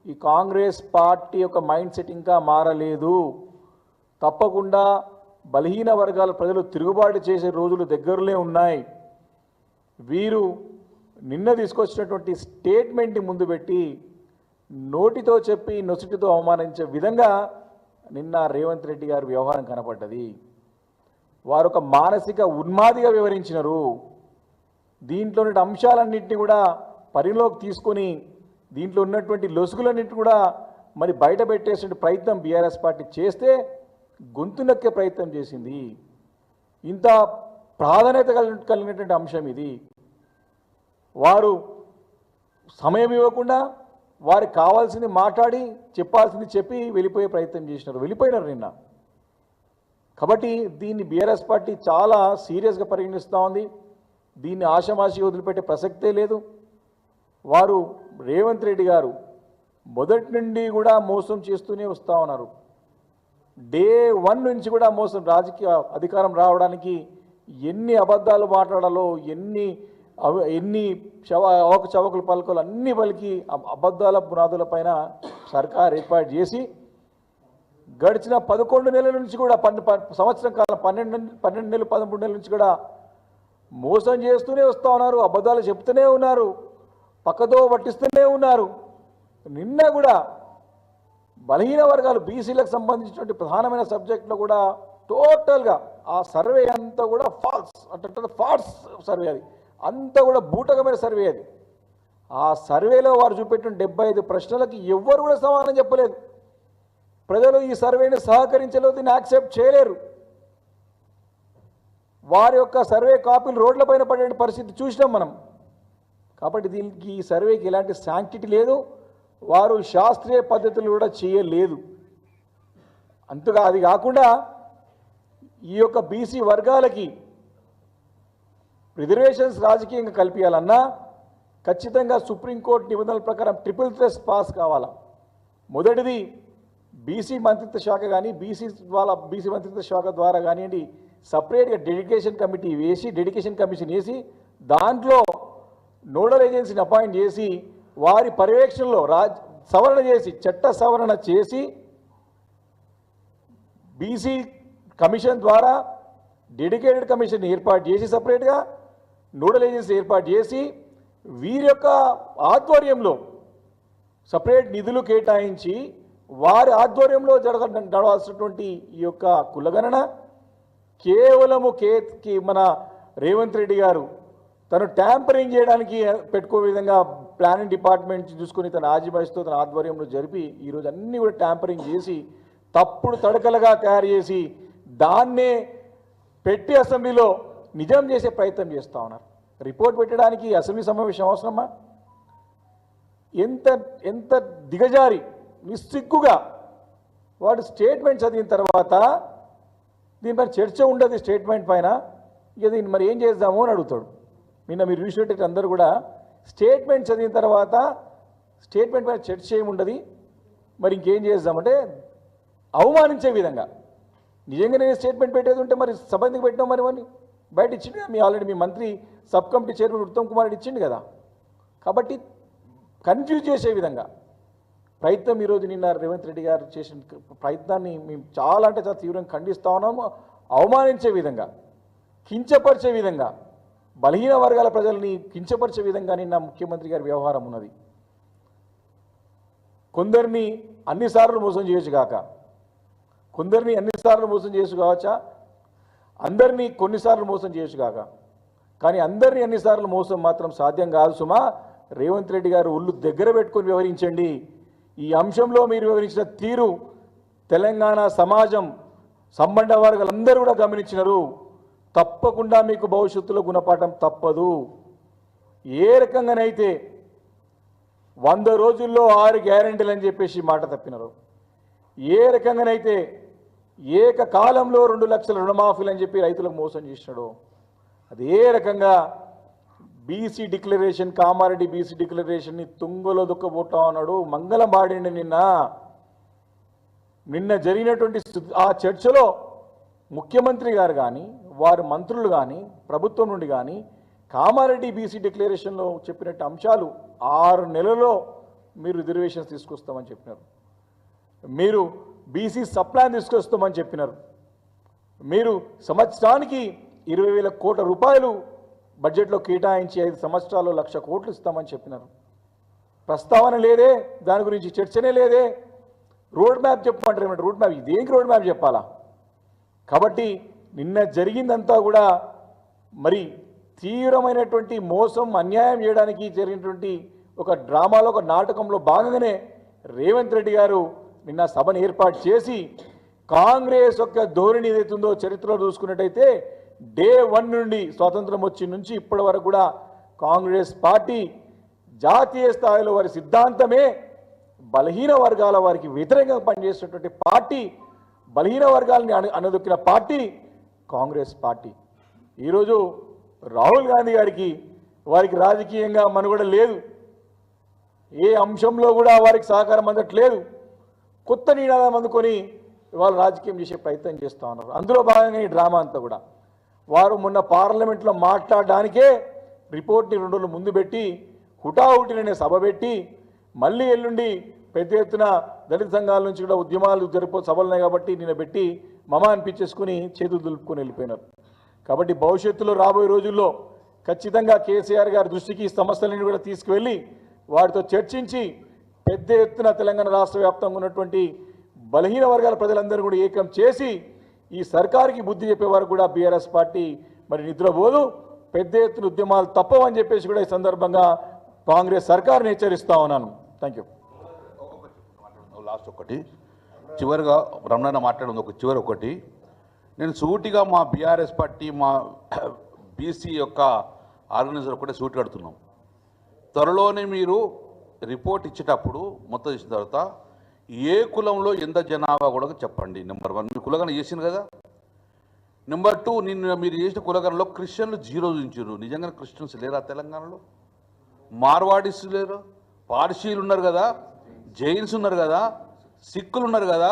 ఈ కాంగ్రెస్ పార్టీ యొక్క మైండ్ సెట్ ఇంకా మారలేదు. తప్పకుండా బలహీన వర్గాల ప్రజలు తిరుగుబాటు చేసే రోజులు దగ్గరలో ఉన్నాయి. వీరు నిన్న తీసుకొచ్చినటువంటి స్టేట్మెంట్ని ముందు పెట్టి నోటితో చెప్పి నొసటితో అవమానించే విధంగా నిన్న రేవంత్ రెడ్డి గారి వ్యవహారం కనపడ్డది. వారు ఒక మానసిక ఉన్మాదిగా వివరించినారు. దీంట్లో ఉన్న అంశాలన్నింటినీ కూడా పరిలోకి తీసుకొని దీంట్లో ఉన్నటువంటి లొసుగులన్నింటినీ కూడా మరి బయట పెట్టేసే ప్రయత్నం బీఆర్ఎస్ పార్టీ చేస్తే గొంతు నొక్కే ప్రయత్నం చేసింది. ఇంత ప్రాధాన్యత కలిగినటువంటి అంశం ఇది. వారు సమయం ఇవ్వకుండా వారికి కావాల్సింది మాట్లాడి చెప్పాల్సింది చెప్పి వెళ్ళిపోయే ప్రయత్నం చేసినారు, వెళ్ళిపోయినారు నిన్న. కాబట్టి దీన్ని బీఆర్ఎస్ పార్టీ చాలా సీరియస్గా పరిగణిస్తూ ఉంది. దీన్ని ఆషామాషి వదిలిపెట్టే ప్రసక్తే లేదు. వారు రేవంత్ రెడ్డి గారు మొదటి నుండి కూడా మోసం చేస్తూనే వస్తూ ఉన్నారు. డే 1 నుంచి కూడా మోసం. రాజకీయ అధికారం రావడానికి ఎన్ని అబద్ధాలు మాట్లాడాలో, ఎన్ని అవకచవకలు పలుకలు అన్ని పలికి అబద్ధాల పునాదుల పైన సర్కార్ ఏర్పాటు చేసి గడిచిన 11 నెలల నుంచి కూడా సంవత్సరం కాలం 12 నెలలు 13 నెలల నుంచి కూడా మోసం చేస్తూనే వస్తూ ఉన్నారు. అబద్ధాలు చెప్తూనే ఉన్నారు, పక్కతో పట్టిస్తూనే ఉన్నారు. నిన్న కూడా బలహీన వర్గాలు బీసీలకు సంబంధించినటువంటి ప్రధానమైన సబ్జెక్టులో కూడా టోటల్గా ఆ సర్వే అంతా కూడా ఫాల్స్ సర్వే, అది అంతా కూడా బూటకమైన సర్వే. అది ఆ సర్వేలో వారు చూపెట్టిన 75 ప్రశ్నలకి ఎవ్వరు కూడా సమాధానం చెప్పలేదు. ప్రజలు ఈ సర్వేని సహకరించలేదు, దీన్ని యాక్సెప్ట్ చేయలేరు. వారి యొక్క సర్వే కాపీలు రోడ్లపైన పడే పరిస్థితి చూసినాం మనం. కాబట్టి దీనికి ఈ సర్వేకి ఎలాంటి శాంక్టిటీ లేదు, వారు శాస్త్రీయ పద్ధతులు కూడా చేయలేదు. అంతగా అది కాకుండా ఈ యొక్క బీసీ వర్గాలకి రిజర్వేషన్స్ రాజకీయంగా కల్పించాలన్నా ఖచ్చితంగా సుప్రీంకోర్టు నిబంధనల ప్రకారం ట్రిపుల్ థ్రెస్ పాస్ కావాలా. మొదటిది బీసీ మంత్రిత్వ శాఖ కానీ బీసీ మంత్రిత్వ శాఖ ద్వారా కానివ్వండి సపరేట్గా డెడికేషన్ కమిషన్ వేసి దాంట్లో నోడల్ ఏజెన్సీని అపాయింట్ చేసి వారి పర్యవేక్షణలో సవరణ చేసి చట్ట సవరణ చేసి బీసీ కమిషన్ ద్వారా డెడికేటెడ్ కమిషన్ ఏర్పాటు చేసి సపరేట్గా నోడల్ ఏజెన్సీ ఏర్పాటు చేసి వీరి యొక్క ఆధ్వర్యంలో సపరేట్ నిధులు కేటాయించి వారి ఆధ్వర్యంలో నడవాల్సినటువంటి ఈ యొక్క కులగణన కేవలము మన రేవంత్ రెడ్డి గారు తను ట్యాంపరింగ్ చేయడానికి పెట్టుకో విధంగా ప్లానింగ్ డిపార్ట్మెంట్ చూసుకొని తన ఆజిమాయిస్తో తన ఆధ్వర్యంలో జరిపి ఈరోజు అన్నీ కూడా ట్యాంపరింగ్ చేసి తప్పుడు తడకలుగా తయారు చేసి దాన్నే పెట్టి అసెంబ్లీలో నిజం చేసే ప్రయత్నం చేస్తూ ఉన్నారు. రిపోర్ట్ పెట్టడానికి అసెంబ్లీ సమావేశం అవసరమా? ఎంత దిగజారి నిస్సిగ్గుగా వాడు స్టేట్మెంట్ చదివిన తర్వాత దీనిపైన చర్చ ఉండదు స్టేట్మెంట్ పైన, ఇక దీన్ని మరి ఏం చేద్దాము అని అడుగుతాడు. నిన్న మీరు చూసినట్టు అందరూ కూడా స్టేట్మెంట్ చదివిన తర్వాత స్టేట్మెంట్ పైన చర్చ ఏముండదు, మరి ఇంకేం చేద్దామంటే అవమానించే విధంగా నిజంగా నేను స్టేట్మెంట్ పెట్టేది ఉంటే మరి సభ ఎందుకు పెట్టినాం మరి బయట ఇచ్చిండు కదా. ఆల్రెడీ మీ మంత్రి sub committee chairman Uttam Kumar Reddy ఇచ్చిండు కదా. కాబట్టి కన్ఫ్యూజ్ చేసే విధంగా ప్రయత్నం ఈరోజు నిన్న రేవంత్ రెడ్డి గారు చేసిన ప్రయత్నాన్ని మేము చాలా అంటే చాలా తీవ్రంగా ఖండిస్తూ ఉన్నాము. అవమానించే విధంగా, కించపరిచే విధంగా, బలహీన వర్గాల ప్రజల్ని కించపరిచే విధంగా నిన్న ముఖ్యమంత్రి గారి వ్యవహారం ఉన్నది. కొందరిని అన్నిసార్లు మోసం చేయొచ్చు కాక, కొందరిని అన్నిసార్లు మోసం చేయొచ్చు కావచ్చా, అందరినీ కొన్నిసార్లు మోసం చేయొచ్చు కాక, కానీ అందరినీ అన్నిసార్లు మోసం మాత్రం సాధ్యం కాదు సుమా. రేవంత్ రెడ్డి గారు ఒళ్ళు దగ్గర పెట్టుకొని వ్యవహరించండి. ఈ అంశంలో మీరు వివరించిన తీరు తెలంగాణ సమాజం సంబంధ వర్గాలందరూ కూడా గమనించినారు. తప్పకుండా మీకు భవిష్యత్తులో గుణపాఠం తప్పదు. ఏ రకంగానైతే 100 రోజుల్లో 6 గ్యారెంటీలు అని చెప్పేసి మాట తప్పినారు, ఏ రకంగానైతే ఏకకాలంలో 2 లక్షల రుణమాఫీలు అని చెప్పి రైతులకు మోసం చేసినాడు, అదే రకంగా బీసీ డిక్లరేషన్, కామారెడ్డి బీసీ డిక్లరేషన్ని తుంగలో దుక్కబోతా ఉన్నాడు. మంగళం పాడిండి. నిన్న జరిగినటువంటి ఆ చర్చలో ముఖ్యమంత్రి గారు కానీ వారి మంత్రులు కానీ ప్రభుత్వం నుండి కానీ కామారెడ్డి బీసీ డిక్లరేషన్లో చెప్పినట్టు అంశాలు 6 నెలల్లో మీరు రిజర్వేషన్స్ తీసుకొస్తామని చెప్పినారు, మీరు బీసీ సప్లాన్ తీసుకొస్తామని చెప్పినారు, మీరు సంవత్సరానికి 20,000 కోట్ల రూపాయలు బడ్జెట్లో కేటాయించి 5 సంవత్సరాల్లో 1,00,000 కోట్లు ఇస్తామని చెప్పినారు. ప్రస్తావన లేదే, దాని గురించి చర్చనే లేదే. రోడ్ మ్యాప్ చెప్పమంటారు. రోడ్ మ్యాప్ ఇదేంటి? రోడ్ మ్యాప్ చెప్పాలా? కాబట్టి నిన్న జరిగిందంతా కూడా మరి తీవ్రమైనటువంటి మోసం, అన్యాయం చేయడానికి జరిగినటువంటి ఒక డ్రామాలో, ఒక నాటకంలో భాగంగానే రేవంత్ రెడ్డి గారు నిన్న సభను ఏర్పాటు చేసి కాంగ్రెస్ యొక్క ధోరణి ఏదైతుందో చరిత్రలో చూసుకున్నట్టయితే డే 1 నుండి స్వాతంత్రం వచ్చి నుంచి ఇప్పటి వరకు కూడా కాంగ్రెస్ పార్టీ జాతీయ స్థాయిలో వారి సిద్ధాంతమే బలహీన వర్గాల వారికి వ్యతిరేకంగా పనిచేసేటువంటి పార్టీ, బలహీన వర్గాలని అనదొక్కిన పార్టీ కాంగ్రెస్ పార్టీ. ఈరోజు రాహుల్ గాంధీ గారికి వారికి రాజకీయంగా మనుగడ లేదు, ఏ అంశంలో కూడా వారికి సహకారం అందట్లేదు. కొత్త నినాదం అందుకొని వాళ్ళు రాజకీయం చేసే ప్రయత్నం చేస్తూ ఉన్నారు. అందులో భాగంగా ఈ డ్రామా అంతా కూడా వారు మొన్న పార్లమెంట్లో మాట్లాడడానికే రిపోర్ట్ని 2 రోజులు ముందు పెట్టి హుటాహుటినే సభ పెట్టి మళ్ళీ ఎల్లుండి పెద్ద ఎత్తున దళిత సంఘాల నుంచి కూడా ఉద్యమాలు సభలున్నాయి కాబట్టి నిన్న పెట్టి మమ అనిపించేసుకుని చేతులు దులుపుకొని వెళ్ళిపోయినారు. కాబట్టి భవిష్యత్తులో రాబోయే రోజుల్లో ఖచ్చితంగా కేసీఆర్ గారి దృష్టికి ఈ సమస్యలను కూడా తీసుకువెళ్ళి వారితో చర్చించి పెద్ద ఎత్తున తెలంగాణ రాష్ట్ర వ్యాప్తంగా ఉన్నటువంటి బలహీన వర్గాల ప్రజలందరూ కూడా ఏకం చేసి ఈ సర్కారుకి బుద్ధి చెప్పే వారు కూడా బీఆర్ఎస్ పార్టీ మరి నిద్రపోదు, పెద్ద ఎత్తున ఉద్యమాలు తప్పవని చెప్పేసి కూడా ఈ సందర్భంగా కాంగ్రెస్ సర్కారుని హెచ్చరిస్తా ఉన్నాను. Thank you. లాస్ట్ ఒకటి చివరిగా రమణ మాట్లాడింది ఒకటి నేను సూటిగా మా బీఆర్ఎస్ పార్టీ మా బీసీ యొక్క ఆర్గనైజర్ ఒకటే సూటి కడుతున్నాం. త్వరలోనే మీరు రిపోర్ట్ ఇచ్చేటప్పుడు మొత్తం ఇచ్చిన తర్వాత ఏ కులంలో ఎంత జనాభా కూడా చెప్పండి. నెంబర్ 1 మీ కులగన చేసింది కదా. నెంబర్ 2 మీరు చేసిన కులగనలో క్రిస్టియన్లు 0 చూపించారు. నిజంగా క్రిస్టియన్స్ లేరా తెలంగాణలో? మార్వాడీస్ లేరు, పార్సీలు ఉన్నారు కదా, జైన్స్ ఉన్నారు కదా, సిక్కులు ఉన్నారు కదా.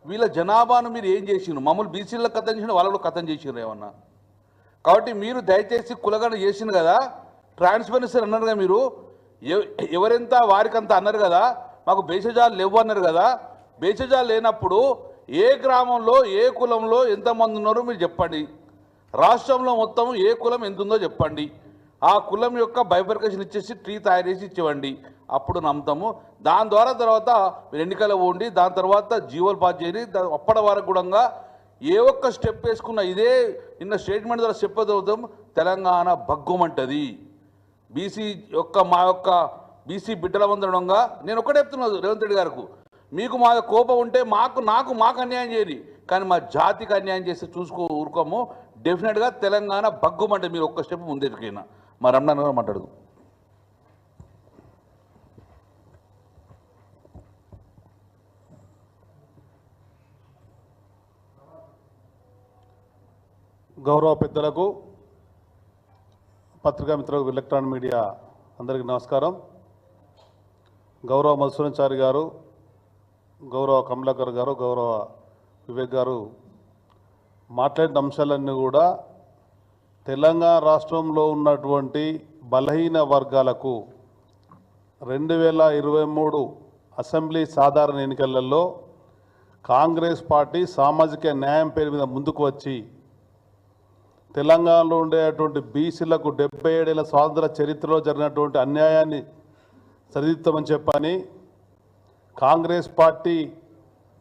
వీళ్ళ జనాభాను మీరు ఏం చేసిండ్రు? మామూలు బీసీలకు కథం చేసిన వాళ్ళలో కథం చేసిండ్రు ఏమన్నా? కాబట్టి మీరు దయచేసి కులగన చేసింది కదా, ట్రాన్స్పరెన్సీ అన్నారు కదా, మీరు ఎవరెంత వారికంత అన్నారు కదా, మాకు బేషజాలు లేవు అన్నారు కదా. బేషజాలు లేనప్పుడు ఏ గ్రామంలో ఏ కులంలో ఎంతమంది ఉన్నారో మీరు చెప్పండి. రాష్ట్రంలో మొత్తం ఏ కులం ఎంత ఉందో చెప్పండి. ఆ కులం యొక్క బైఫర్కేషన్ ఇచ్చేసి ట్రీ తయారు చేసి ఇచ్చేవండి. అప్పుడు నమ్ముతాము. దాని ద్వారా తర్వాత మీరు ఎన్నికలు పోండి, దాని తర్వాత జీవోలు పాస్ చేయండి. అప్పటి వరకు కూడా ఏ ఒక్క స్టెప్ వేసుకున్న ఇదే నిన్న స్టేట్మెంట్ ద్వారా స్టెప్ అవుతాం, తెలంగాణ భగ్గుమంటది. బీసీ యొక్క మా యొక్క బీసీ బిడ్డల వందడంగా నేను ఒకటే చెప్తున్నాను రేవంత్ రెడ్డి గారికి, మీకు మా కోపం ఉంటే మాకు అన్యాయం చేయరు, కానీ మా జాతికి అన్యాయం చేస్తే ఊరుకోము. డెఫినెట్గా తెలంగాణ భగ్గుమంటే మీరు ఒక్క స్టెప్ ముందెరికైనా. మా రమణాన్ గారు మాట్లాడదు. గౌరవ పెద్దలకు, పత్రికా మిత్రులకు, ఎలక్ట్రానిక్ మీడియా అందరికీ నమస్కారం. గౌరవ మధుసూదనాచారి గారు, గౌరవ కమలాకర్ గారు, గౌరవ వివేక్ గారు మాట్లాడిన అంశాలన్నీ కూడా తెలంగాణ రాష్ట్రంలో ఉన్నటువంటి బలహీన వర్గాలకు 2023 అసెంబ్లీ సాధారణ ఎన్నికలలో కాంగ్రెస్ పార్టీ సామాజిక న్యాయం పేరు మీద ముందుకు వచ్చి తెలంగాణలో ఉండేటువంటి బీసీలకు 77 ఏళ్ల స్వాతంత్ర చరిత్రలో జరిగినటువంటి అన్యాయాన్ని సరిదిద్దామని చెప్పని, కాంగ్రెస్ పార్టీ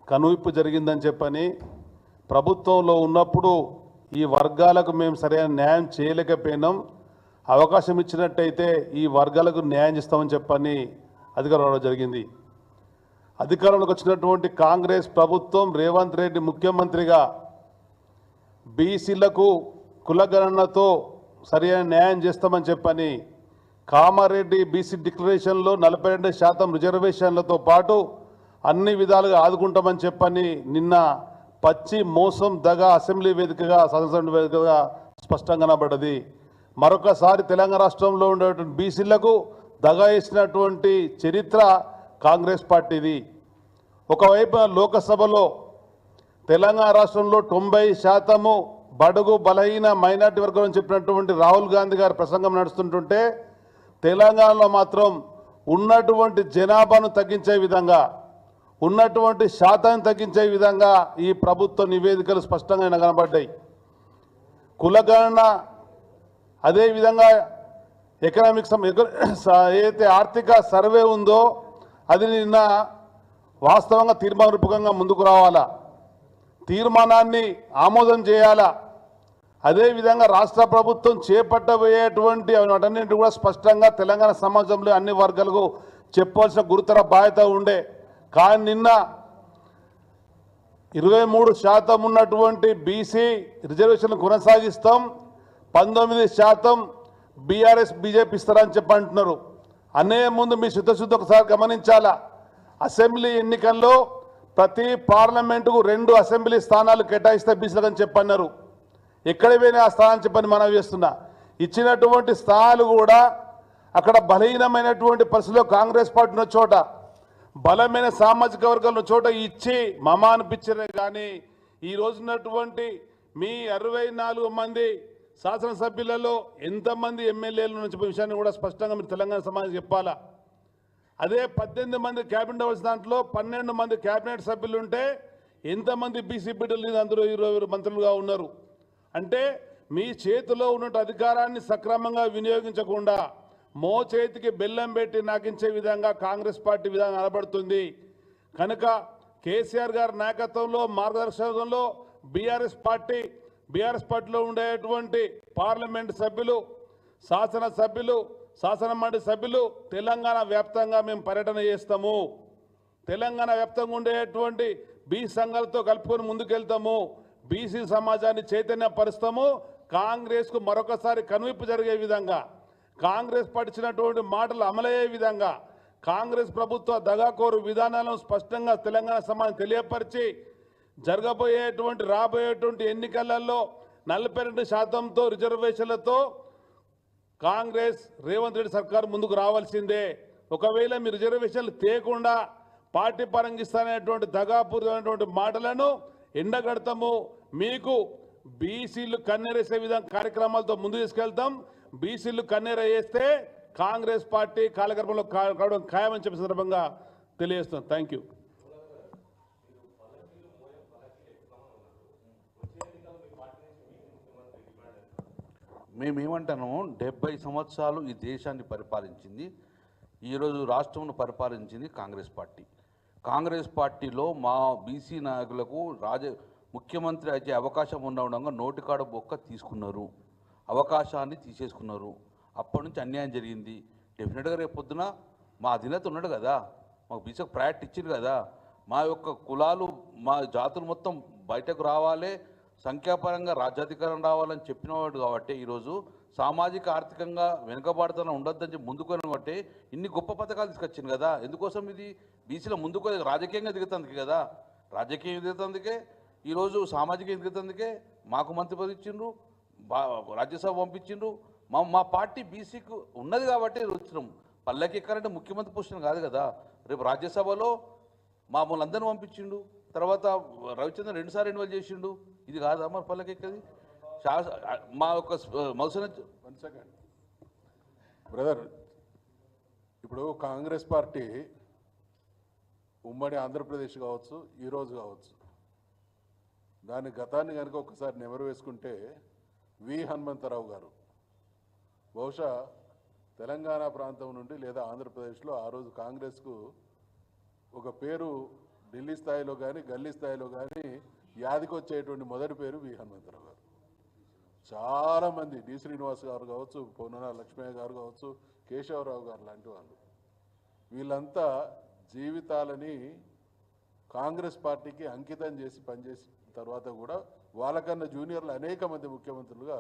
కనువిప్పు జరిగిందని చెప్పని, ప్రభుత్వంలో ఉన్నప్పుడు ఈ వర్గాలకు మేము సరైన న్యాయం చేయలేకపోయినాం, అవకాశం ఇచ్చినట్టయితే ఈ వర్గాలకు న్యాయం చేస్తామని చెప్పని అధికారం రావడం జరిగింది. అధికారంలోకి వచ్చినటువంటి కాంగ్రెస్ ప్రభుత్వం రేవంత్ రెడ్డి ముఖ్యమంత్రిగా బీసీలకు కులగణనతో సరైన న్యాయం చేస్తామని చెప్పని, కామారెడ్డి బీసీ డిక్లరేషన్లో 42% రిజర్వేషన్లతో పాటు అన్ని విధాలుగా ఆదుకుంటామని చెప్పని నిన్న పచ్చి మోసం దగ అసెంబ్లీ వేదికగా శాసనసభ వేదికగా స్పష్టంగా కనబడ్డది. మరొకసారి తెలంగాణ రాష్ట్రంలో ఉండేటువంటి బీసీలకు దగా వేసినటువంటి చరిత్ర కాంగ్రెస్ పార్టీది. ఒకవైపు లోకసభలో తెలంగాణ రాష్ట్రంలో 90% బడుగు బలహీన మైనార్టీ వర్గం అని చెప్పినటువంటి రాహుల్ గాంధీ గారి ప్రసంగం నడుస్తుంటుంటే, తెలంగాణలో మాత్రం ఉన్నటువంటి జనాభాను తగ్గించే విధంగా, ఉన్నటువంటి శాతాన్ని తగ్గించే విధంగా ఈ ప్రభుత్వ నివేదికలు స్పష్టంగా కనబడ్డాయి. కులగణన, అదేవిధంగా ఎకనామిక్స్ ఏదైతే ఆర్థిక సర్వే ఉందో అది నిన్న వాస్తవంగా తీర్మాన రూపకంగా ముందుకు రావాలా, తీర్మానాన్ని ఆమోదం చేయాలా. అదేవిధంగా రాష్ట్ర ప్రభుత్వం చేపట్టబోయేటువంటి వాటన్నింటి కూడా స్పష్టంగా తెలంగాణ సమాజంలో అన్ని వర్గాలకు చెప్పాల్సిన గురుతర బాధ్యత ఉండే. కానీ నిన్న 23% ఉన్నటువంటి బీసీ రిజర్వేషన్లు కొనసాగిస్తాం, 19% బీఆర్ఎస్ బీజేపీ ఇస్తారని చెప్పంటున్నారు. అనే ముందు మీ శుద్ధశుద్ధి ఒకసారి గమనించాలా. అసెంబ్లీ ఎన్నికల్లో ప్రతి పార్లమెంటుకు 2 అసెంబ్లీ స్థానాలు కేటాయిస్తే బీసీలని చెప్పన్నారు. ఎక్కడ పోయినా ఆ స్థానం చెప్పని మనవి చేస్తున్నా. ఇచ్చినటువంటి స్థానాలు కూడా అక్కడ బలహీనమైనటువంటి పరిస్థితిలో కాంగ్రెస్ పార్టీ ఉన్న చోట, బలమైన సామాజిక వర్గాల చోట ఇచ్చి మమ అనిపించరే. కానీ ఈ రోజున్నటువంటి మీ 64 మంది శాసనసభ్యులలో ఎంతమంది ఎమ్మెల్యేలు నుంచి విషయాన్ని కూడా స్పష్టంగా మీరు తెలంగాణ సమాజం చెప్పాలా. అదే 18 మంది క్యాబినెట్ అవ్వాల్సిన దాంట్లో 12 మంది క్యాబినెట్ సభ్యులు ఉంటే ఎంతమంది బీసీ బిడ్డలు అందరూ 20 మంత్రులుగా ఉన్నారు. అంటే మీ చేతిలో ఉన్న అధికారాన్ని సక్రమంగా వినియోగించకుండా మోచేతికి బెల్లం పెట్టి నాకించే విధంగా కాంగ్రెస్ పార్టీ విధానం నిలబడుతుంది. కనుక కేసీఆర్ గారి నాయకత్వంలో మార్గదర్శకంలో బీఆర్ఎస్ పార్టీలో ఉండేటువంటి పార్లమెంట్ సభ్యులు, శాసనసభ్యులు, శాసనమండలి సభ్యులు తెలంగాణ వ్యాప్తంగా మేము పర్యటన చేస్తాము. తెలంగాణ వ్యాప్తంగా ఉండేటువంటి బీసీ సంఘాలతో కలుపుకొని ముందుకెళ్తాము, బీసీ సమాజాన్ని చైతన్యపరుస్తాము. కాంగ్రెస్కు మరొకసారి కనువిప్పు జరిగే విధంగా, కాంగ్రెస్ పడిచినటువంటి మాటలు అమలయ్యే విధంగా, కాంగ్రెస్ ప్రభుత్వ దగాకోరు విధానాలను స్పష్టంగా తెలంగాణ సమాజం తెలియపరిచి రాబోయేటువంటి ఎన్నికలలో 42% రిజర్వేషన్లతో కాంగ్రెస్ రేవంత్ రెడ్డి సర్కారు ముందుకు రావాల్సిందే. ఒకవేళ మీరు రిజర్వేషన్లు తేకుండా పార్టీ పరంగిస్తానటువంటి దగాపూరితమైనటువంటి మాటలను ఎండగడతాము. మీకు బీసీలు కన్నెరేసే విధంగా కార్యక్రమాలతో ముందు తీసుకెళ్తాం. బీసీలు కన్నెరేస్తే కాంగ్రెస్ పార్టీ కాలగర్భంలో కావడం ఖాయమని చెప్పే సందర్భంగా తెలియజేస్తున్నాం. Thank you. మేమేమంటాము, 70 సంవత్సరాలు ఈ దేశాన్ని పరిపాలించింది, ఈరోజు రాష్ట్రంను పరిపాలించింది కాంగ్రెస్ పార్టీ. కాంగ్రెస్ పార్టీలో మా బీసీ నాయకులకు ముఖ్యమంత్రి అయితే అవకాశం ఉండగా నోటికాడ బొక్క తీసుకున్నారు, అవకాశాన్ని తీసేసుకున్నారు. అప్పటి నుంచి అన్యాయం జరిగింది. డెఫినెట్గా రేపు పొద్దున మా అధినేత ఉన్నాడు కదా, మాకు బీసీకి ప్రయారిటీ ఇచ్చింది కదా, మా యొక్క కులాలు మా జాతులు మొత్తం బయటకు రావాలి, సంఖ్యాపరంగా రాజ్యాధికారం రావాలని చెప్పినవాడు కాబట్టి ఈరోజు సామాజిక ఆర్థికంగా వెనుకబాటుతనం ఉండొద్దని చెప్పి ముందుకొని కాబట్టి ఇన్ని గొప్ప పథకాలు తీసుకొచ్చింది కదా. ఎందుకోసం ఇది బీసీలో ముందుకు రాజకీయంగా దిగుతుందికే కదా, రాజకీయం దిగుతుందికే, ఈరోజు సామాజికంగా దిగుతుందికే మాకు మంత్రి పదవి ఇచ్చిండ్రు, రాజ్యసభ పంపించిండ్రు. మా పార్టీ బీసీకి ఉన్నది కాబట్టి వచ్చినాం. పల్లెకి ఎక్కాలంటే ముఖ్యమంత్రి పొజిషన్ కాదు కదా. రేపు రాజ్యసభలో మామూలు అందరిని పంపించిండు, తర్వాత రవిచంద్రన్ 2 సార్లు ఇన్వాల్వ్ చేసిండు. ఇది కాదా మరి పల్లెకి ఎక్కది? మా యొక్క మౌసన 1 సెకండ్ బ్రదర్, ఇప్పుడు కాంగ్రెస్ పార్టీ ఉమ్మడి ఆంధ్రప్రదేశ్ కావచ్చు, ఈరోజు కావచ్చు, దాని గతాన్ని కనుక ఒకసారి నెమరు వేసుకుంటే వి హనుమంతరావు గారు బహుశా తెలంగాణ ప్రాంతం నుండి లేదా ఆంధ్రప్రదేశ్లో ఆ రోజు కాంగ్రెస్కు ఒక పేరు ఢిల్లీ స్థాయిలో కానీ గల్లీ స్థాయిలో కానీ యాదికొచ్చేటువంటి మొదటి పేరు వి హనుమంతరావు గారు. చాలామంది డి శ్రీనివాస్ గారు కావచ్చు, పొన్నాల లక్ష్మయ్య గారు కావచ్చు, కేశవరావు గారు లాంటి వాళ్ళు, వీళ్ళంతా జీవితాలని కాంగ్రెస్ పార్టీకి అంకితం చేసి పనిచేసిన తర్వాత కూడా వాళ్ళకన్నా జూనియర్లు అనేక మంది ముఖ్యమంత్రులుగా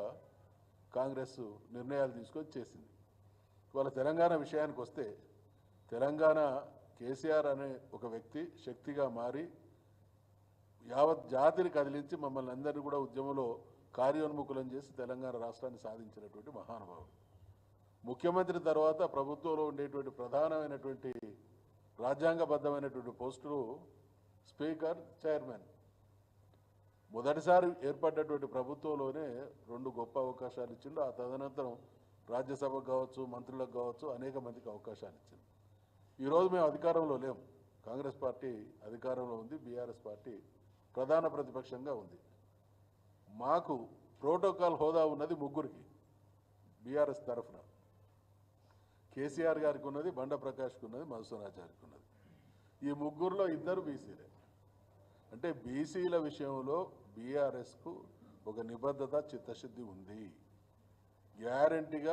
కాంగ్రెస్ నిర్ణయాలు తీసుకొని చేసింది. ఇవాళ తెలంగాణ విషయానికి వస్తే, తెలంగాణ కేసీఆర్ అనే ఒక వ్యక్తి శక్తిగా మారి యావత్ జాతిని కదిలించి మమ్మల్ని అందరినీ కూడా ఉద్యమంలో కార్యోన్ముఖులను చేసి తెలంగాణ రాష్ట్రాన్ని సాధించినటువంటి మహానుభావుడు. ముఖ్యమంత్రి తర్వాత ప్రభుత్వంలో ఉండేటువంటి ప్రధానమైనటువంటి రాజ్యాంగబద్ధమైనటువంటి పోస్టులు స్పీకర్, చైర్మన్. మొదటిసారి ఏర్పడ్డటువంటి ప్రభుత్వంలోనే 2 గొప్ప అవకాశాలు ఇచ్చిండు. ఆ తదనంతరం రాజ్యసభకు కావచ్చు, మంత్రులకు కావచ్చు, అనేక మందికి అవకాశాలు ఇచ్చింది. ఈరోజు మేము అధికారంలో లేము, కాంగ్రెస్ పార్టీ అధికారంలో ఉంది, బీఆర్ఎస్ పార్టీ ప్రధాన ప్రతిపక్షంగా ఉంది. మాకు ప్రోటోకాల్ హోదా ఉన్నది 3కి, బీఆర్ఎస్ తరఫున కేసీఆర్ గారికి ఉన్నది, బండ ప్రకాష్కి ఉన్నది, మధుసూనాచారికి ఉన్నది. ఈ 3లో 2 బీసీలే. అంటే బీసీల విషయంలో బీఆర్ఎస్కు ఒక నిబద్ధత, చిత్తశుద్ధి ఉంది. గ్యారంటీగా